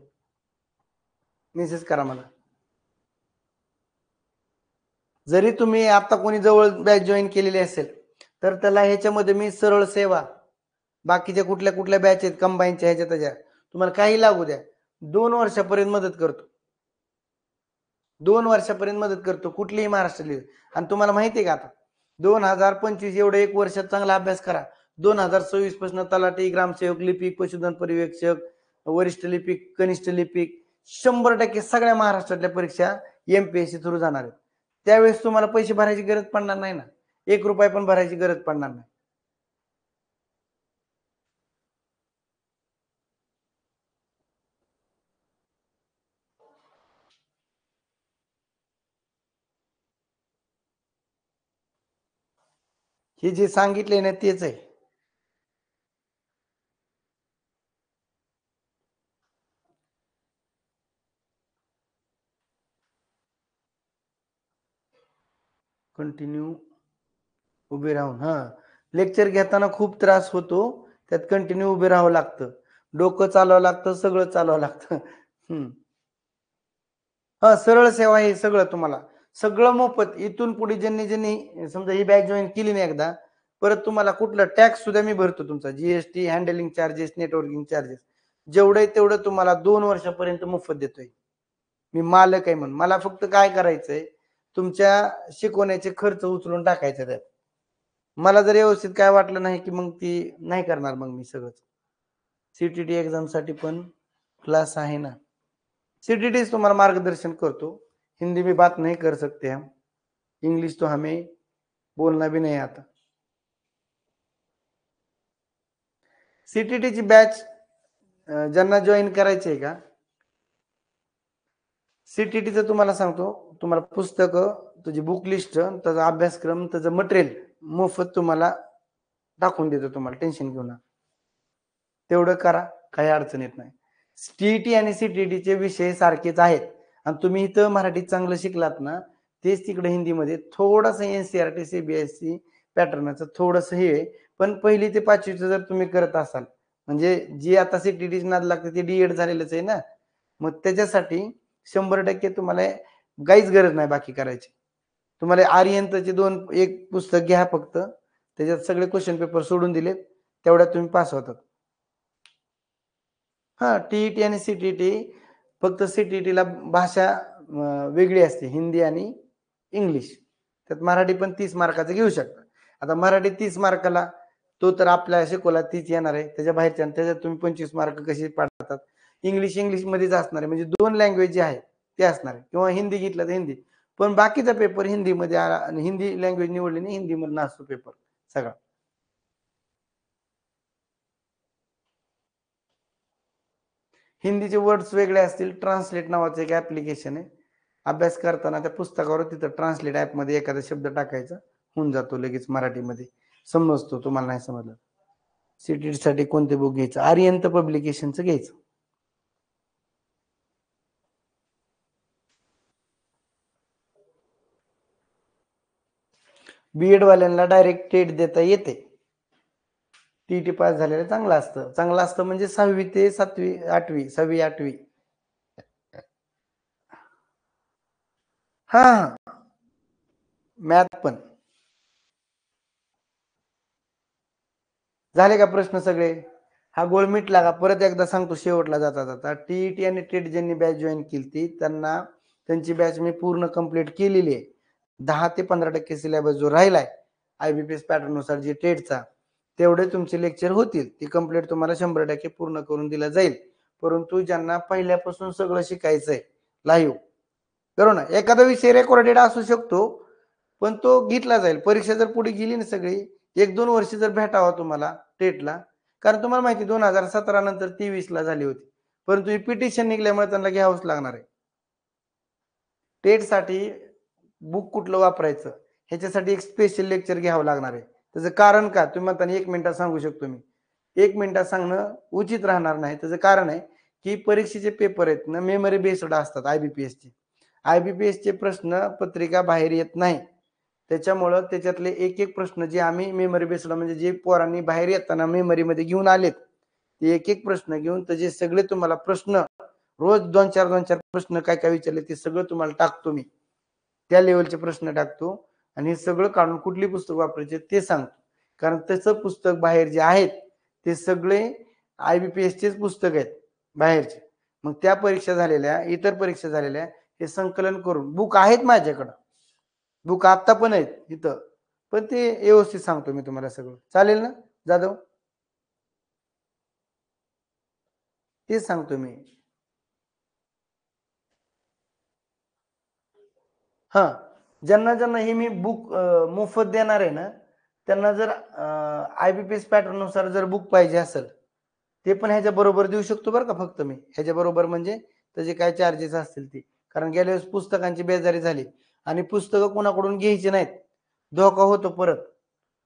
मेसेज करा मला. जरी तुम्ही आता कोणी जवळ बॅच जॉईन केलेली असेल तर त्याला ह्याच्यामध्ये मी सरळ सेवा बाकीच्या कुठल्या कुठल्या बॅच आहेत कंबाईनच्या ह्याच्या त्याच्या तुम्हाला काही लागू द्या 2 वर्षापर्यंत मदत करतो. 2 वर्षापर्यंत मदत करतो कुठलीही महाराष्ट्रातली आणि तुम्हाला माहिती आहे का आता 2025 एवढं 1 वर्षात चांगला अभ्यास करा. 2026 पासून तलाठी ग्रामसेवक लिपिक पशुधन पर्यवेक्षक वरिष्ठ लिपिक कनिष्ठ लिपिक 100% सगळ्या महाराष्ट्रातल्या परीक्षा एमपीएससी थ्रू जाणार आहेत. त्यावेळेस तुम्हाला पैसे भरायची गरज पडणार नाही ना. 1 रुपया पण भरायची गरज पडणार नाही. हे जे सांगितले ना तेच आहे. कंटिन्यू उभे राहून लेक्चर घेताना खूप त्रास होतो. त्यात कंटिन्यू उभे राहावं लागतं. डोकं चालवावं लागतं, सगळं चालवावं लागतं. सरळ सेवा हे सगळं तुम्हाला. सगळं मोफत. इथून पुढे ज्यांनी ज्यांनी समजा ही बॅच जॉइन केली नाही एकदा, परत तुम्हाला कुठलं टॅक्स सुद्धा मी भरतो तुमचा. GST, handling charges, networking charges. जेवढं आहे तेवढं तुम्हाला 2 वर्षापर्यंत मोफत देतोय. मी मालक आहे म्हणून. मला फक्त काय करायचंय, तुमच्या शिकवण्याचे खर्च उचलून टाकायचे त्यात. मला जर व्यवस्थित काय वाटलं नाही, की मग ती नाही करणार मग मी सगळंच. सीटीटी एक्झामसाठी पण क्लास आहे ना. सीटीटी तुम्हाला मार्गदर्शन करतो. हिंदी में बात नहीं कर सकते हम. इंग्लिश तो हमें बोलना भी नहीं आता. सीटीटीची बॅच ज्यांना जॉईन करायची आहे का सीटीटीचं तुम्हाला सांगतो तुम्हाला पुस्तकं तुझी बुक लिस्ट त्याचा अभ्यासक्रम त्याचं मटेरियल मोफत तुम्हाला दाखवून देतो तुम्हाला, टेन्शन घेऊ नका. तेवढं करा, काही अडचण येत नाही. टीईटी आणि सीटीईटीचे विषय सारखेच आहेत आणि तुम्ही इथं मराठीत चांगलं शिकलात ना, तेच तिकडे हिंदीमध्ये थोडंसं एनसीईआरटी सीबीएसई पॅटर्नचं थोडंसं हे आहे. पण 1ली ते 5वीचं जर तुम्ही करत असाल, म्हणजे जी आता सीटीईटीची नाद लागते ते डीएड झालेलंच आहे ना, मग त्याच्यासाठी 100% तुम्हाला काहीच गरज नाही बाकी करायची. तुम्हाला आर्यंतचे 1 पुस्तक घ्या फक्त, त्याच्यात सगळे क्वेश्चन पेपर सोडून दिलेत, तेवढ्यात तुम्ही पास होतात. हां, टीईटी आणि सीटीईटी फक्त सीटीईटीला भाषा वेगळी असते, हिंदी आणि इंग्लिश. त्यात मराठी पण 30 मार्काचं घेऊ शकता. आता मराठी 30 मार्काला तो तर आपल्या शिकवला तीच येणार आहे. त्याच्या बाहेरच्या त्याच्यात तुम्ही 25 मार्क कसे पाडतात. इंग्लिशमध्येच असणार आहे. म्हणजे 2 लँग्वेज जे आहेत ते असणार आहे किंवा हिंदी घेतलं तर हिंदी. पण बाकीचा पेपर हिंदीमध्ये आणि हिंदी लँग्वेज निवडली नाही, हिंदीमधनं असतो पेपर सगळा. हिंदीचे वर्ड्स वेगळे असतील. ट्रान्सलेट नावाचं एक ॲप्लिकेशन आहे. अभ्यास करताना त्या पुस्तकावर तिथं ट्रान्सलेट ॲपमध्ये एखादा शब्द टाकायचा, होऊन जातो लगेच मराठीमध्ये. समजतो तुम्हाला नाही समजलं. सीटीईटीसाठी कोणते बुक घ्यायचं? आर्यंत पब्लिकेशनचं घ्यायचं. बीएड वाल्यांना डायरेक्ट टेट देता येते. टीईटी पास झालेलं चांगलं असतं. चांगलं असतं म्हणजे 6वी ते 7वी 8वी 6वी 8वी. हां, मॅथ पण. झाले का प्रश्न सगळे? हा गोळ मिटला का? परत एकदा सांगतो शेवटला जाता जाता. टीईटी आणि टेट ज्यांनी बॅच जॉईन केली त्यांना त्यांची बॅच मी पूर्ण कंप्लीट केलेली आहे. 10 ते 15% सिलेबस जो राहिलाय आयबीपीएस पॅटर्न नुसार जे टेटचा, तेवढे तुमचे लेक्चर होतील. ती कंप्लीट तुम्हाला 100% पूर्ण करून दिलं जाईल. परंतु ज्यांना पहिल्यापासून सगळं शिकायचंय लाईव्ह, बरोबर ना? एखादा विषय रेकॉर्डेड असू शकतो, पण तो घेतला जाईल. परीक्षा जर पुढे गेली ना सगळी, 1-2 वर्ष जर भेटावा तुम्हाला टेटला, कारण तुम्हाला माहिती 2017 नंतर 23ला झाली होती. परंतु ही पिटिशन निघाल्यामुळे त्यांना घ्यावंच लागणार आहे. टेटसाठी बुक कुठलं वापरायचं ह्याच्यासाठी एक स्पेशल लेक्चर घ्यावं लागणार आहे. त्याचं कारण का? तुम्ही म्हणता 1 मिनिटात सांगू शकतो मी. 1 मिनिटात सांगणं उचित राहणार नाही. त्याचं कारण आहे, की परीक्षेचे पेपर आहेत ना मेमरी बेस्ड असतात आयबीपीएसचे. आयबीपीएसचे प्रश्न पत्रिका बाहेर येत नाही. त्याच्यामुळं त्याच्यातले एक प्रश्न जे आम्ही मेमरी बेस्ड म्हणजे जे पोरांनी बाहेर येताना मेमरीमध्ये घेऊन आलेत, ते एक प्रश्न घेऊन त्याचे सगळे तुम्हाला प्रश्न रोज 2-4 प्रश्न काय विचारले ते सगळं तुम्हाला टाकतो मी. त्या लेव्हलचे प्रश्न टाकतो आणि हे सगळं काढून कुठली पुस्तक वापरायचे ते सांगतो. कारण त्याचं पुस्तक बाहेर जे आहेत ते सगळे आयबीपीएसचेच पुस्तक आहेत बाहेरचे. मग त्या परीक्षा झालेल्या, इतर परीक्षा झालेल्या हे संकलन करून बुक आहेत माझ्याकडं. बुक आत्ता पण आहेत इथं. पण ते व्यवस्थित सांगतो मी तुम्हाला सगळं. चालेल ना जाधव? तेच सांगतो मी. हां. ज्यांना हे मी बुक मोफत देणार आहे ना, त्यांना जर आयबीपीएस पॅटर्न नुसार जर बुक पाहिजे असेल, ते पण ह्याच्या बरोबर देऊ शकतो बरं का फक्त मी. ह्याच्या बरोबर म्हणजे त्याचे काय चार्जेस असतील ते. कारण गेल्या वेळेस पुस्तकांची बेजारी झाली आणि पुस्तकं कोणाकडून घ्यायची नाहीत. धोका होतो परत.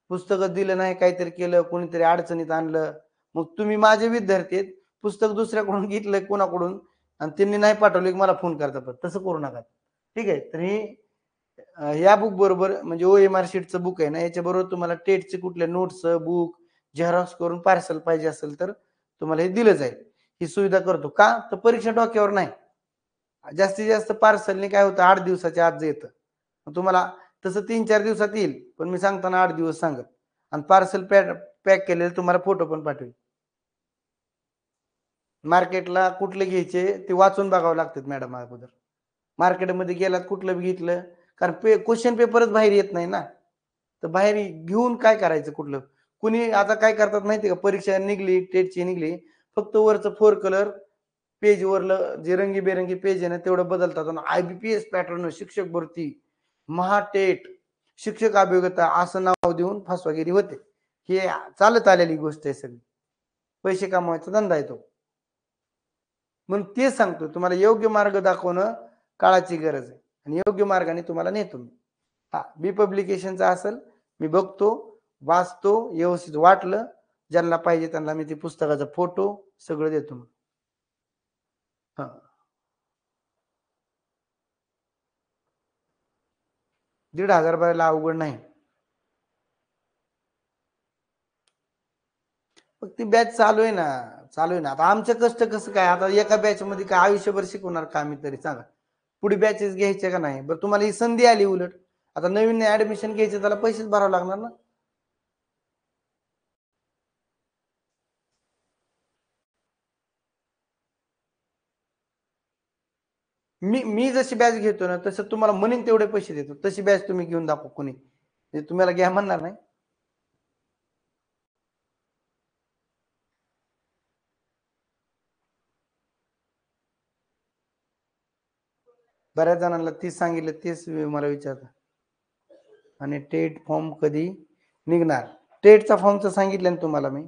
पुस्तकं दिलं नाही, काहीतरी केलं, कोणीतरी अडचणीत आणलं. मग तुम्ही माझे विद्यार्थी आहेत, पुस्तक दुसऱ्याकडून घेतलंय कोणाकडून आणि त्यांनी नाही पाठवले की मला फोन करता परत. तसं करू नका. ठीक आहे. तर या बुक बरोबर म्हणजे ओएमआर शीटचं बुक आहे ना, याच्याबरोबर तुम्हाला टेटचे कुठल्या नोट्स, बुक, झेरॉक्स करून पार्सल पाहिजे असेल तर तुम्हाला हे दिलं जाईल. ही सुविधा करतो. का? तर परीक्षा डोक्यावर नाही. जास्तीत जास्त पार्सलने काय होतं 8 दिवसाच्या आत येतं. तुम्हाला तसं 3-4 दिवसात येईल. पण मी सांगताना 8 दिवस सांगत आणि पार्सल पॅक केलेलं तुम्हाला फोटो पण पाठवेल. मार्केटला कुठले घ्यायचे ते वाचून बघावं लागतात मॅडम अगोदर. मार्केटमध्ये गेलात कुठलं घेतलं कारण क्वेश्चन पेपरच बाहेर येत नाही ना. तर बाहेर घेऊन काय करायचं कुठलं? कुणी आता काय करतात माहिती का? परीक्षा निघली, टेटची निघली, फक्त वरचं 4 कलर पेजवरलं जे रंगीबेरंगी पेज आहे ना तेवढं बदलतात आणि आयबीपीएस पॅटर्न शिक्षक भरती, महाटेट, शिक्षक अभियोग्यता असं नाव देऊन फसवागिरी होते. हे चालत आलेली गोष्ट आहे सगळी. पैसे कमवायचा धंदा आहे तो. म्हणून तेच सांगतो तुम्हाला योग्य मार्ग दाखवणं काळाची गरज आहे आणि योग्य मार्गाने तुम्हाला नेतो मी. हा बी पब्लिकेशनचा असेल मी बघतो वाचतो, व्यवस्थित वाटलं, ज्यांना पाहिजे त्यांना मी ते पुस्तकाचा फोटो सगळं देतो. हा, 1,500 भरायला अवघड नाही. मग ती बॅच चालू आहे ना, चालू आहे ना. आता आमचं कष्ट कसं काय, आता एका बॅच मध्ये काय आयुष्यभर शिकवणार का आम्ही तरी सांगा. पुढे बॅचेस घ्यायचे का नाही. बरं तुम्हाला ही संधी आली, उलट आता नवीन ऍडमिशन घ्यायचं त्याला पैसेच भरावे लागणार ना. मी जशी बॅच घेतो ना तसं तुम्हाला म्हणेन तेवढे पैसे देतो. तशी बॅच तुम्ही घेऊन दाखवा कोणी, तुम्हाला घ्या म्हणणार नाही. बऱ्याच जणांना तीच सांगितलं, तेच मला विचारतात. आणि टेट फॉर्म कधी निघणार. टेटचा फॉर्मचं सांगितलं ना तुम्हाला मी.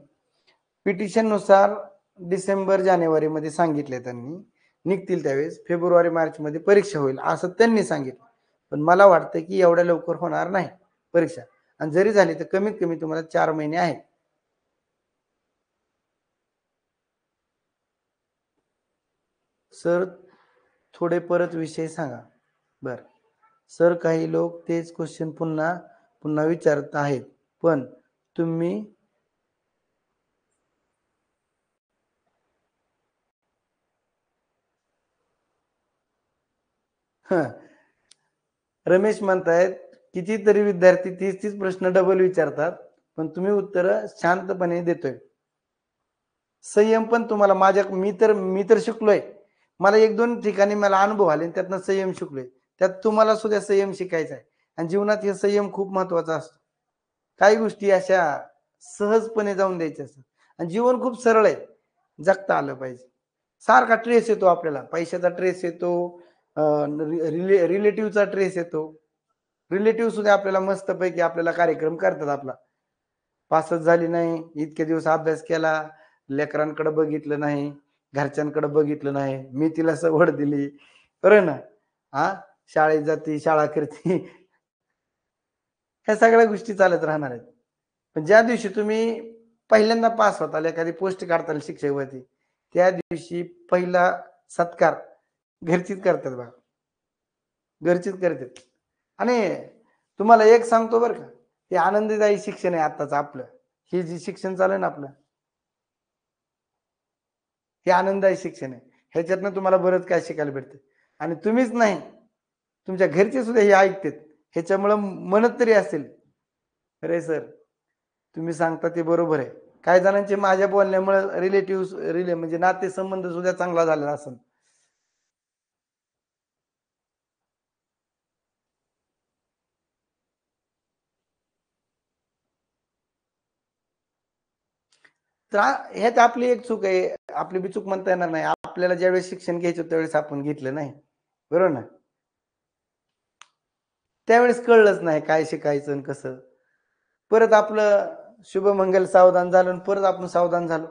पिटिशन नुसार डिसेंबर जानेवारी मध्ये सांगितले त्यांनी, निघतील त्यावेळेस फेब्रुवारी मार्च मध्ये परीक्षा होईल असं त्यांनी सांगितलं. पण मला वाटतं की एवढ्या लवकर होणार नाही परीक्षा, आणि जरी झाली तर कमीत कमी तुम्हाला 4 महिने आहेत. सर थोडे परत विषय सांगा. बर सर, काही लोक तेच क्वेश्चन पुन्हा पुन्हा विचारत आहेत, पण तुम्ही रमेश म्हणतायत कितीतरी विद्यार्थी तीच तीच प्रश्न डबल विचारतात, पण तुम्ही उत्तर शांतपणे देतोय. संयम पण तुम्हाला माझ्या, मी तर शिकलोय. मला 1-2 ठिकाणी मला अनुभव आले, त्यातनं संयम शिकलोय. त्यात तुम्हाला सुद्धा संयम शिकायचा आहे. आणि जीवनात हे संयम खूप महत्वाचा असतो. काही गोष्टी अशा सहजपणे जाऊन द्यायच्या असतात. आणि जीवन खूप सरळ आहे, जगता आलं पाहिजे. सारखा ट्रेस येतो आपल्याला, पैशाचा ट्रेस येतो, रिलेटिव्हचा ट्रेस येतो. रिलेटिव्ह सुद्धा आपल्याला मस्तपैकी आपल्याला कार्यक्रम करतात आपला. पासच झाली नाही, इतके दिवस अभ्यास केला, लेकरांकडे बघितलं नाही, घरच्यांकडे बघितलं नाही, मी तिला सवड दिली, बरं ना. हा, शाळेत जाती, शाळा करते, ह्या सगळ्या गोष्टी चालत राहणार आहेत. पण ज्या दिवशी तुम्ही पहिल्यांदा पास होताल, एखादी पोस्ट काढताल शिक्षकवरती, त्या दिवशी पहिला सत्कार घरचीच करतात बघा, घरचीच करतात. आणि तुम्हाला एक सांगतो बरं का, हे आनंददायी शिक्षण आहे आत्ताच आपलं. हे जे शिक्षण चालू आहे ना आपलं, हे आनंददायी शिक्षण आहे. ह्याच्यातनं तुम्हाला बरंच काय शिकायला भेटतं. आणि तुम्हीच नाही, तुमच्या घरचे सुद्धा हे ऐकतात. ह्याच्यामुळं म्हणत तरी असेल, अरे सर तुम्ही सांगता ते बरोबर आहे. काही जणांचे माझ्या बोलण्यामुळे रिलेटिव्ह म्हणजे नातेसंबंध सुद्धा चांगला झालेला असेल. तर ह्यात आपली एक चूक आहे. आपली बी चूक म्हणता येणार नाही. आपल्याला ज्यावेळेस शिक्षण घ्यायचं त्यावेळेस आपण घेतलं नाही, बरोबर ना. त्यावेळेस कळलंच नाही काय शिकायचं आणि कसं. परत आपलं शुभमंगल सावधान झालं आणि परत आपण सावधान झालो.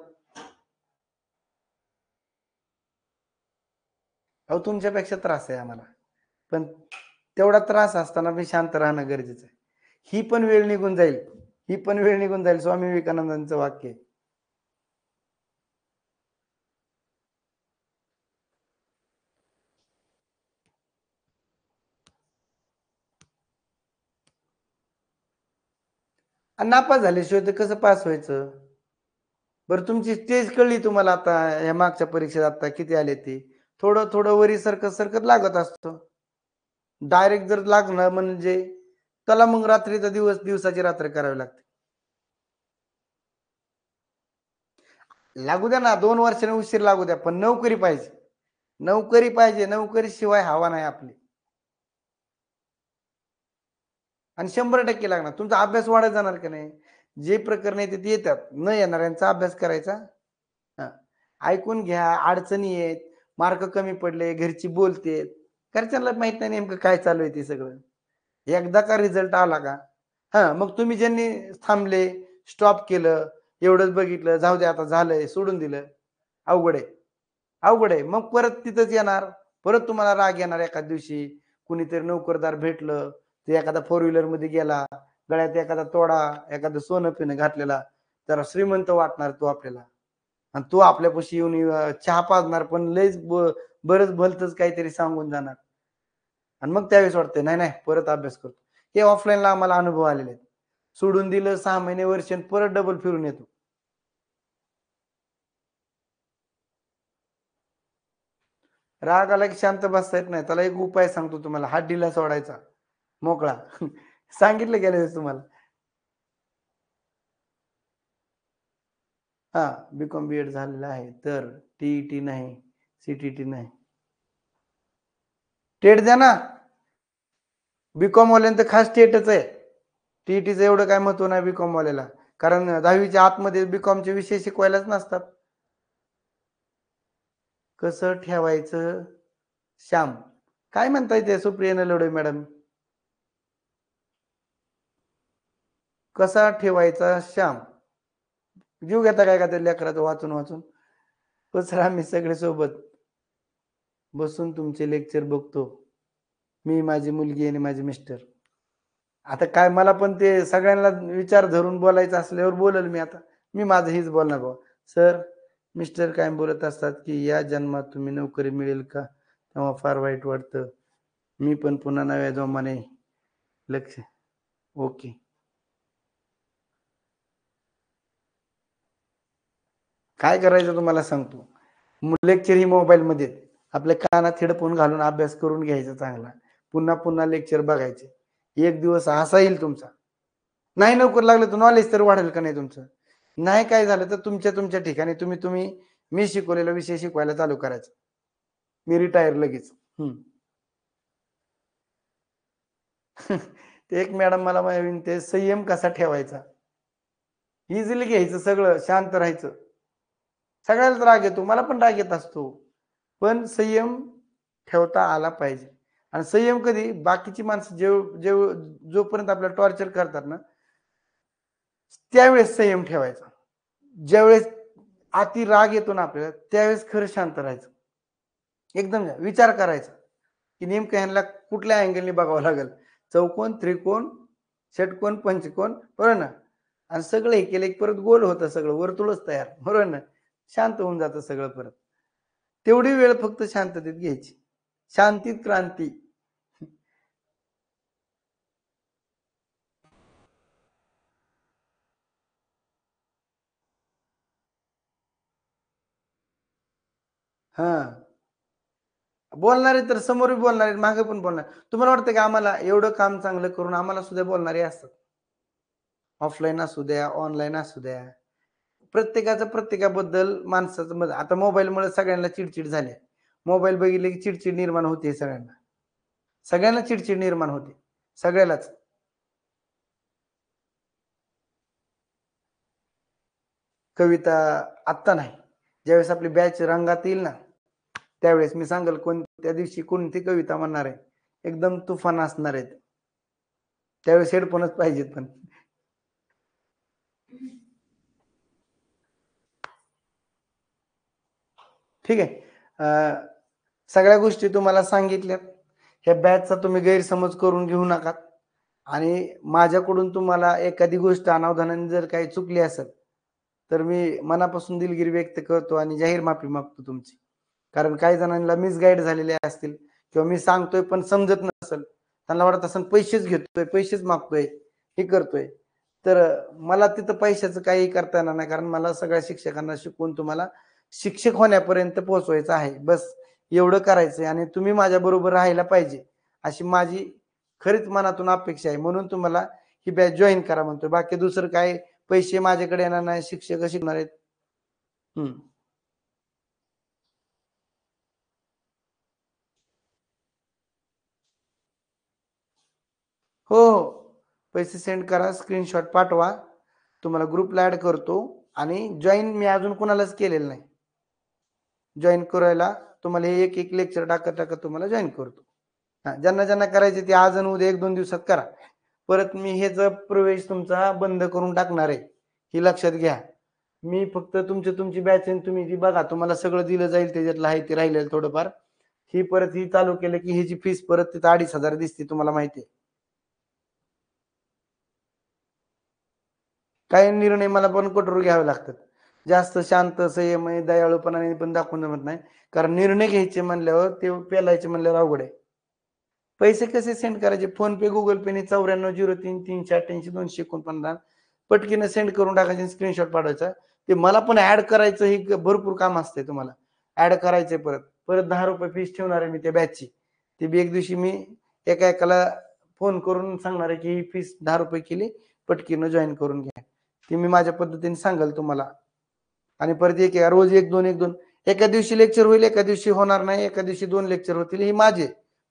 अहो तुमच्यापेक्षा त्रास आहे आम्हाला, पण तेवढा त्रास असताना मी शांत राहणं गरजेचं आहे. ही पण वेळ निघून जाईल, ही पण वेळ निघून जाईल, स्वामी विवेकानंदांचं वाक्य आहे. आणि नापास झाल्याशिवाय तर कसं पास व्हायचं. बरं तुमची स्टेज कळली तुम्हाला आता, या मागच्या परीक्षेत आता किती आले ते, थोडं थोडं वरी सरकत सरकत लागत असतो. डायरेक्ट जर लागणं म्हणजे त्याला मग रात्रीचा दिवस, दिवसाची रात्र करावी लागते. लागू द्या ना, 2 वर्षाने उशीर लागू द्या, पण नोकरी पाहिजे. नोकरी पाहिजे, नोकरी शिवाय हवा नाही आपली. आणि 100% लागणार. तुमचा अभ्यास वाढत जाणार की नाही. जे प्रकरण येते ते येतात, न येणाऱ्यांचा अभ्यास करायचा. हा. ऐकून घ्या, अडचणी आहेत, मार्क कमी पडले, घरची बोलतेत, घरच्यांना माहित नाही नेमकं काय चालू आहे ते सगळं. एकदा का रिझल्ट आला का, हा मग तुम्ही ज्यांनी थांबले, स्टॉप केलं, एवढंच बघितलं, जाऊ दे आता झालंय, सोडून दिलं, अवघड आहे. अवघड आहे. मग परत तिथंच येणार, परत तुम्हाला राग येणार एखाद दिवशी. कुणीतरी नोकरदार भेटलं, ते एखादा 4 व्हीलर मध्ये गेला, गळ्यात एखादा तोडा, एखादं सोनं पिणं घातलेला, जरा श्रीमंत वाटणार तो आपल्याला. आणि तो आपल्यापाशी येऊन चहा पाजणार, पण लयच बरंच भलतंच काहीतरी सांगून जाणार. आणि मग त्यावेळेस वाटतंय नाही नाही परत अभ्यास करतो. हे ऑफलाईनला आम्हाला अनुभव आलेले आहेत. सोडून दिलं 6 महिने वर्ष आणि परत डबल फिरून येतो. राग आला की शांत बसता येत नाही. त्याला एक उपाय सांगतो तुम्हाला, हात ढिला सोडायचा, मोकळा. सांगितलं गेल्या वेळेस तुम्हाला. हां, बी.कॉम, बी.एड झालेलं आहे. तर टी-ई-टी नाही, सी-टी-टी नाही. टेट द्या ना. बी.कॉम वाल्यांचं खास टेटच आहे. टी-ई-टीचं एवढं काय महत्व नाही बी.कॉम वाल्याला. कारण 10वीच्या आतमध्ये बी.कॉमचे विषय शिकवायलाच नसतात. कसं ठेवायचं श्याम. काय म्हणताय ते सुप्रिया नलवडे मॅडम? कसा ठेवायचा श्याम. जीव घेता काय का त्या लेकराचं वाचून वाचून. पण सर आम्ही सगळे सोबत बसून तुमचे लेक्चर बघतो. मी, माझी मुलगी आणि माझे मिस्टर. आता काय मला पण ते सगळ्यांना विचार धरून बोलायचं असल्यावर बोलल मी आता. मी माझं हीच बोलणार बाबा. सर, मिस्टर काय बोलत असतात की या जन्मात तुम्ही नोकरी मिळेल का? तेव्हा फार वाईट वाटतं. मी पण पुन्हा नव्या जोमाने लक्ष. ओके. काय करायचं तुम्हाला सांगतो. लेक्चर ही मोबाईलमध्ये आपल्या कानात हेडफोन घालून अभ्यास करून घ्यायचा चांगला. पुन्हा पुन्हा लेक्चर बघायचे. एक दिवस असा येईल तुमचा. नाही नोकरी लागलं तर नॉलेज तर वाढेल का नाही तुमचं? नाही काय झालं तर तुमच्या तुमच्या ठिकाणी तुम्ही मी शिकवलेला विषय शिकवायला चालू करायचं. मी रिटायर लगेच. ते एक मॅडम मला ते संयम कसा ठेवायचा. इझिली घ्यायचं सगळं, शांत राहायचं. सगळ्यालाच राग येतो. मला पण राग येत असतो. पण संयम ठेवता आला पाहिजे. आणि संयम कधी बाकीची माणसं जोपर्यंत आपल्याला टॉर्चर करतात ना, त्यावेळेस संयम ठेवायचा. ज्यावेळेस अति राग येतो ना आपल्याला, त्यावेळेस खरं शांत राहायचं. एकदम विचार करायचा, की नेमकं ह्यांना कुठल्या अँगलने बघावं लागेल. चौकोन, त्रिकोण, षटकोन, पंचकोन, बरोबर ना? आणि सगळं हे केलं की परत गोल होतं सगळं, वर्तुळच तयार, बरोबर ना? शांत होऊन जातं सगळं परत. तेवढी वेळ फक्त शांततेत घ्यायची. शांतीत क्रांती. हां. बोलणारे तर समोर बोलणारे, मागे पण बोलणार. तुम्हाला वाटतं की आम्हाला एवढं काम चांगलं करून आम्हाला सुद्धा बोलणारे असतात. ऑफलाईन असू द्या, ऑनलाईन असू द्या. प्रत्येकाचं प्रत्येकाबद्दल माणसाचं मत. आता मोबाईलमुळे सगळ्यांना चिडचिड झाली. मोबाईल बघितले की चिडचिड निर्माण होते सगळ्यांना. सगळ्यांना चिडचिड निर्माण होते. सगळ्यालाच. कविता आत्ता नाही. ज्यावेळेस आपली बॅच रंगात येईल ना, त्यावेळेस मी सांगेल त्या दिवशी कोणती कविता म्हणणार आहे. एकदम तुफान असणार आहेत. त्यावेळेस हेडफोनच पाहिजेत पण. ठीक आहे. सगळ्या गोष्टी तुम्हाला सांगितल्यात. ह्या बॅचचा तुम्ही गैरसमज करून घेऊ नका. आणि माझ्याकडून तुम्हाला एखादी गोष्ट अनावधानाने जर काही चुकली असेल, तर मी मनापासून दिलगिरी व्यक्त करतो आणि जाहीर माफी मागतो तुमची. कारण काही जणांना मिसगाईड झालेले असतील किंवा मी सांगतोय पण समजत नसेल. त्यांना वाटत असेल पैसेच घेतोय, पैसेच मागतोय, हे करतोय. तर मला तिथं पैशाचं काही करता येणार नाही. कारण मला सगळ्या शिक्षकांना शिकवून तुम्हाला शिक्षक होण्यापर्यंत पोहोचवायचं आहे. बस एवढं करायचंय आणि तुम्ही माझ्याबरोबर राहायला पाहिजे, अशी माझी खरीच मनातून अपेक्षा आहे. म्हणून तुम्हाला ही बॅच जॉइन करा म्हणतोय. बाकी दुसरं काय पैसे माझ्याकडे येणार नाही, शिक्षक शिकणार आहेत. हं. हो, हो. पैसे सेंड करा, स्क्रीनशॉट पाठवा. तुम्हाला ग्रुपला ॲड करतो आणि जॉइन मी अजून कोणालाच केलेलं नाही. जॉइन करायला तुम्हाला हे एक लेक्चर टाकत तुम्हाला जॉइन करतो. हां, ज्यांना करायचे ते आज आणि उद्या 1-2 दिवसात करा. परत मी ह्याचा प्रवेश तुमचा बंद करून टाकणार आहे. हे लक्षात घ्या. मी फक्त तुमची बॅच आहे तुम्ही ती बघा. तुम्हाला सगळं दिलं जाईल त्याच्यातलं आहे ते राहिलेलं थोडंफार. ही परत ही चालू केलं की ह्याची फीस परत तिथं 2,500 दिसते तुम्हाला माहिती आहे. काही निर्णय मला पण कठोर घ्यावे लागतात. जास्त शांत, संयमी, दयाळूपणाने पण दाखवून जमत नाही. कारण निर्णय घ्यायचे म्हणल्यावर ते पेलायचे म्हणल्यावर अवघड आहे. पैसे कसे सेंड करायचे? फोन पे, गुगल पेने 9403 388 249 पटकीनं सेंड करून टाकायचे, स्क्रीनशॉट पाठवायचा. ते मला पण ऍड करायचं हे भरपूर काम असते तुम्हाला. ऍड करायचे परत. परत ₹10 फीस ठेवणार आहे मी त्या बॅचची. ती बी एक दिवशी मी एका एकाला फोन करून सांगणार आहे की ही फीस ₹10 केली, पटकीनं जॉइन करून घ्या. ती मी माझ्या पद्धतीने सांगाल तुम्हाला. आणि परत एक रोज 1-2, 1-2 एका दिवशी लेक्चर होईल, एका दिवशी होणार नाही, एका दिवशी 2 लेक्चर होतील. ही माझे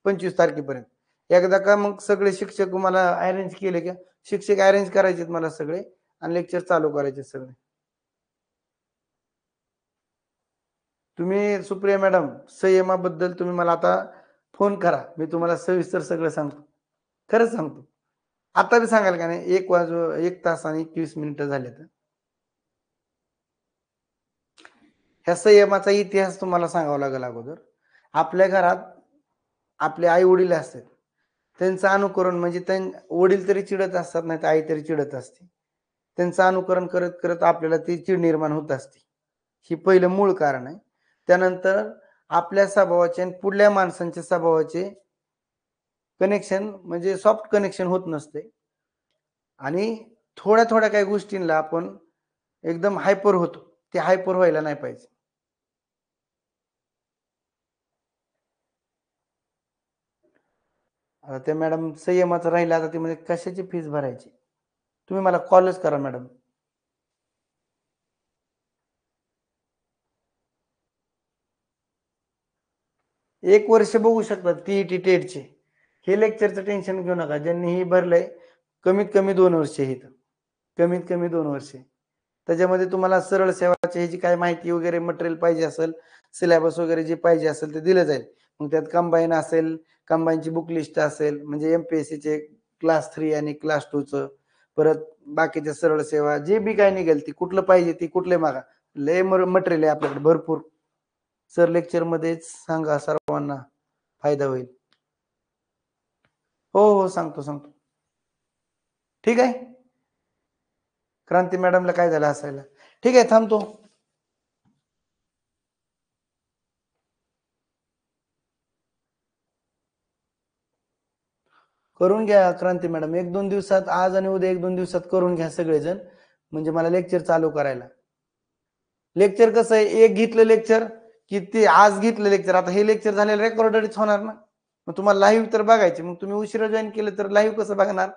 25 तारखेपर्यंत. एकदा का मग सगळे शिक्षक मला अरेंज केले का शिक्षक अरेंज करायचे मला सगळे आणि लेक्चर चालू करायचे सगळे. तुम्ही सुप्रिया मॅडम संयमाबद्दल तुम्ही मला आता फोन करा. मी तुम्हाला सविस्तर सगळं सांगतो. खरंच सांगतो. आता बी सांगाल का नाही 1 तास आणि 21 मिनिटं झालेत. ह्या संयमाचा इतिहास तुम्हाला सांगावा लागेल अगोदर. आपल्या घरात आपले आई-वडील असतात. त्यांचं अनुकरण म्हणजे वडील तरी चिडत असतात, नाही तर आई तरी चिडत असते. त्यांचं अनुकरण करत, करत आपल्याला ती चीड निर्माण होत असते. ही पहिलं मूळ कारण आहे. त्यानंतर आपल्या स्वभावाचे आणि पुढल्या माणसांच्या स्वभावाचे कनेक्शन म्हणजे सॉफ्ट कनेक्शन होत नसते आणि थोड्या-थोड्या काही गोष्टींना आपण एकदम हायपर होतो. ते हायपर व्हायला नाही पाहिजे. आता ते मॅडम संयमाचं राहिलं आता ते म्हणजे कशाची फीस भरायची? तुम्ही मला कॉलच करा मॅडम. 1 वर्ष बघू शकतात टी-ई-टी, टेटचे. हे लेक्चरचं टेन्शन घेऊ नका. ज्यांनी हे भरलंय कमीत कमी 2 वर्ष हे इथं. कमीत कमी 2 वर्षे. त्याच्यामध्ये तुम्हाला सरळ सेवाची ह्याची काय माहिती वगैरे मटेरियल पाहिजे असेल, सिलेबस वगैरे जे पाहिजे असेल ते दिलं जाईल. मग त्यात कंबाईन असेल, कंबाईनची बुक लिस्ट असेल, म्हणजे एम-पी-एस-सीचे क्लास 3 आणि क्लास 2चं. परत बाकीच्या सरळ सेवा जे बी काही निघेल ती कुठलं पाहिजे ती कुठले मागा. लय मटेरियल आहे आपल्याकडे भरपूर. सर लेक्चरमध्येच सांगा सर्वांना फायदा होईल. हो, हो. सांगतो, सांगतो. ठीक आहे? क्रांती मॅडमला काय झालं असायला. ठीक आहे थांबतो. करून घ्या क्रांती मॅडम. 1-2 दिवसात आज आणि उद्या 1-2 दिवसात करून घ्या सगळेजण. म्हणजे मला लेक्चर चालू करायला. लेक्चर कसं आहे एक घेतलं लेक्चर की ते आज घेतलं लेक्चर आता हे लेक्चर झालेलं रेकॉर्डेडच होणार ना. मग तुम्हाला लाईव्ह तर बघायचे. मग तुम्ही उशिरा जॉईन केलं तर लाईव्ह कसं बघणार?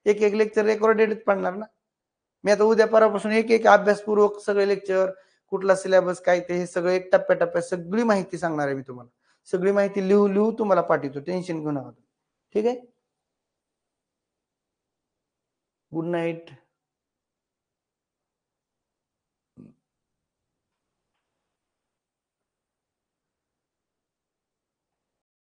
एक लेक्चर रेकॉर्डेडच पडणार ना. मी आता उद्या परवापासून एक अभ्यासपूर्वक सगळे लेक्चर, कुठला सिलेबस काय ते हे सगळं एक टप्प्याटप्प्यात सगळी माहिती सांगणार आहे मी तुम्हाला. सगळी माहिती लिहू तुम्हाला पाठवतो. टेन्शन घेऊ नका. ठीक आहे? Good night.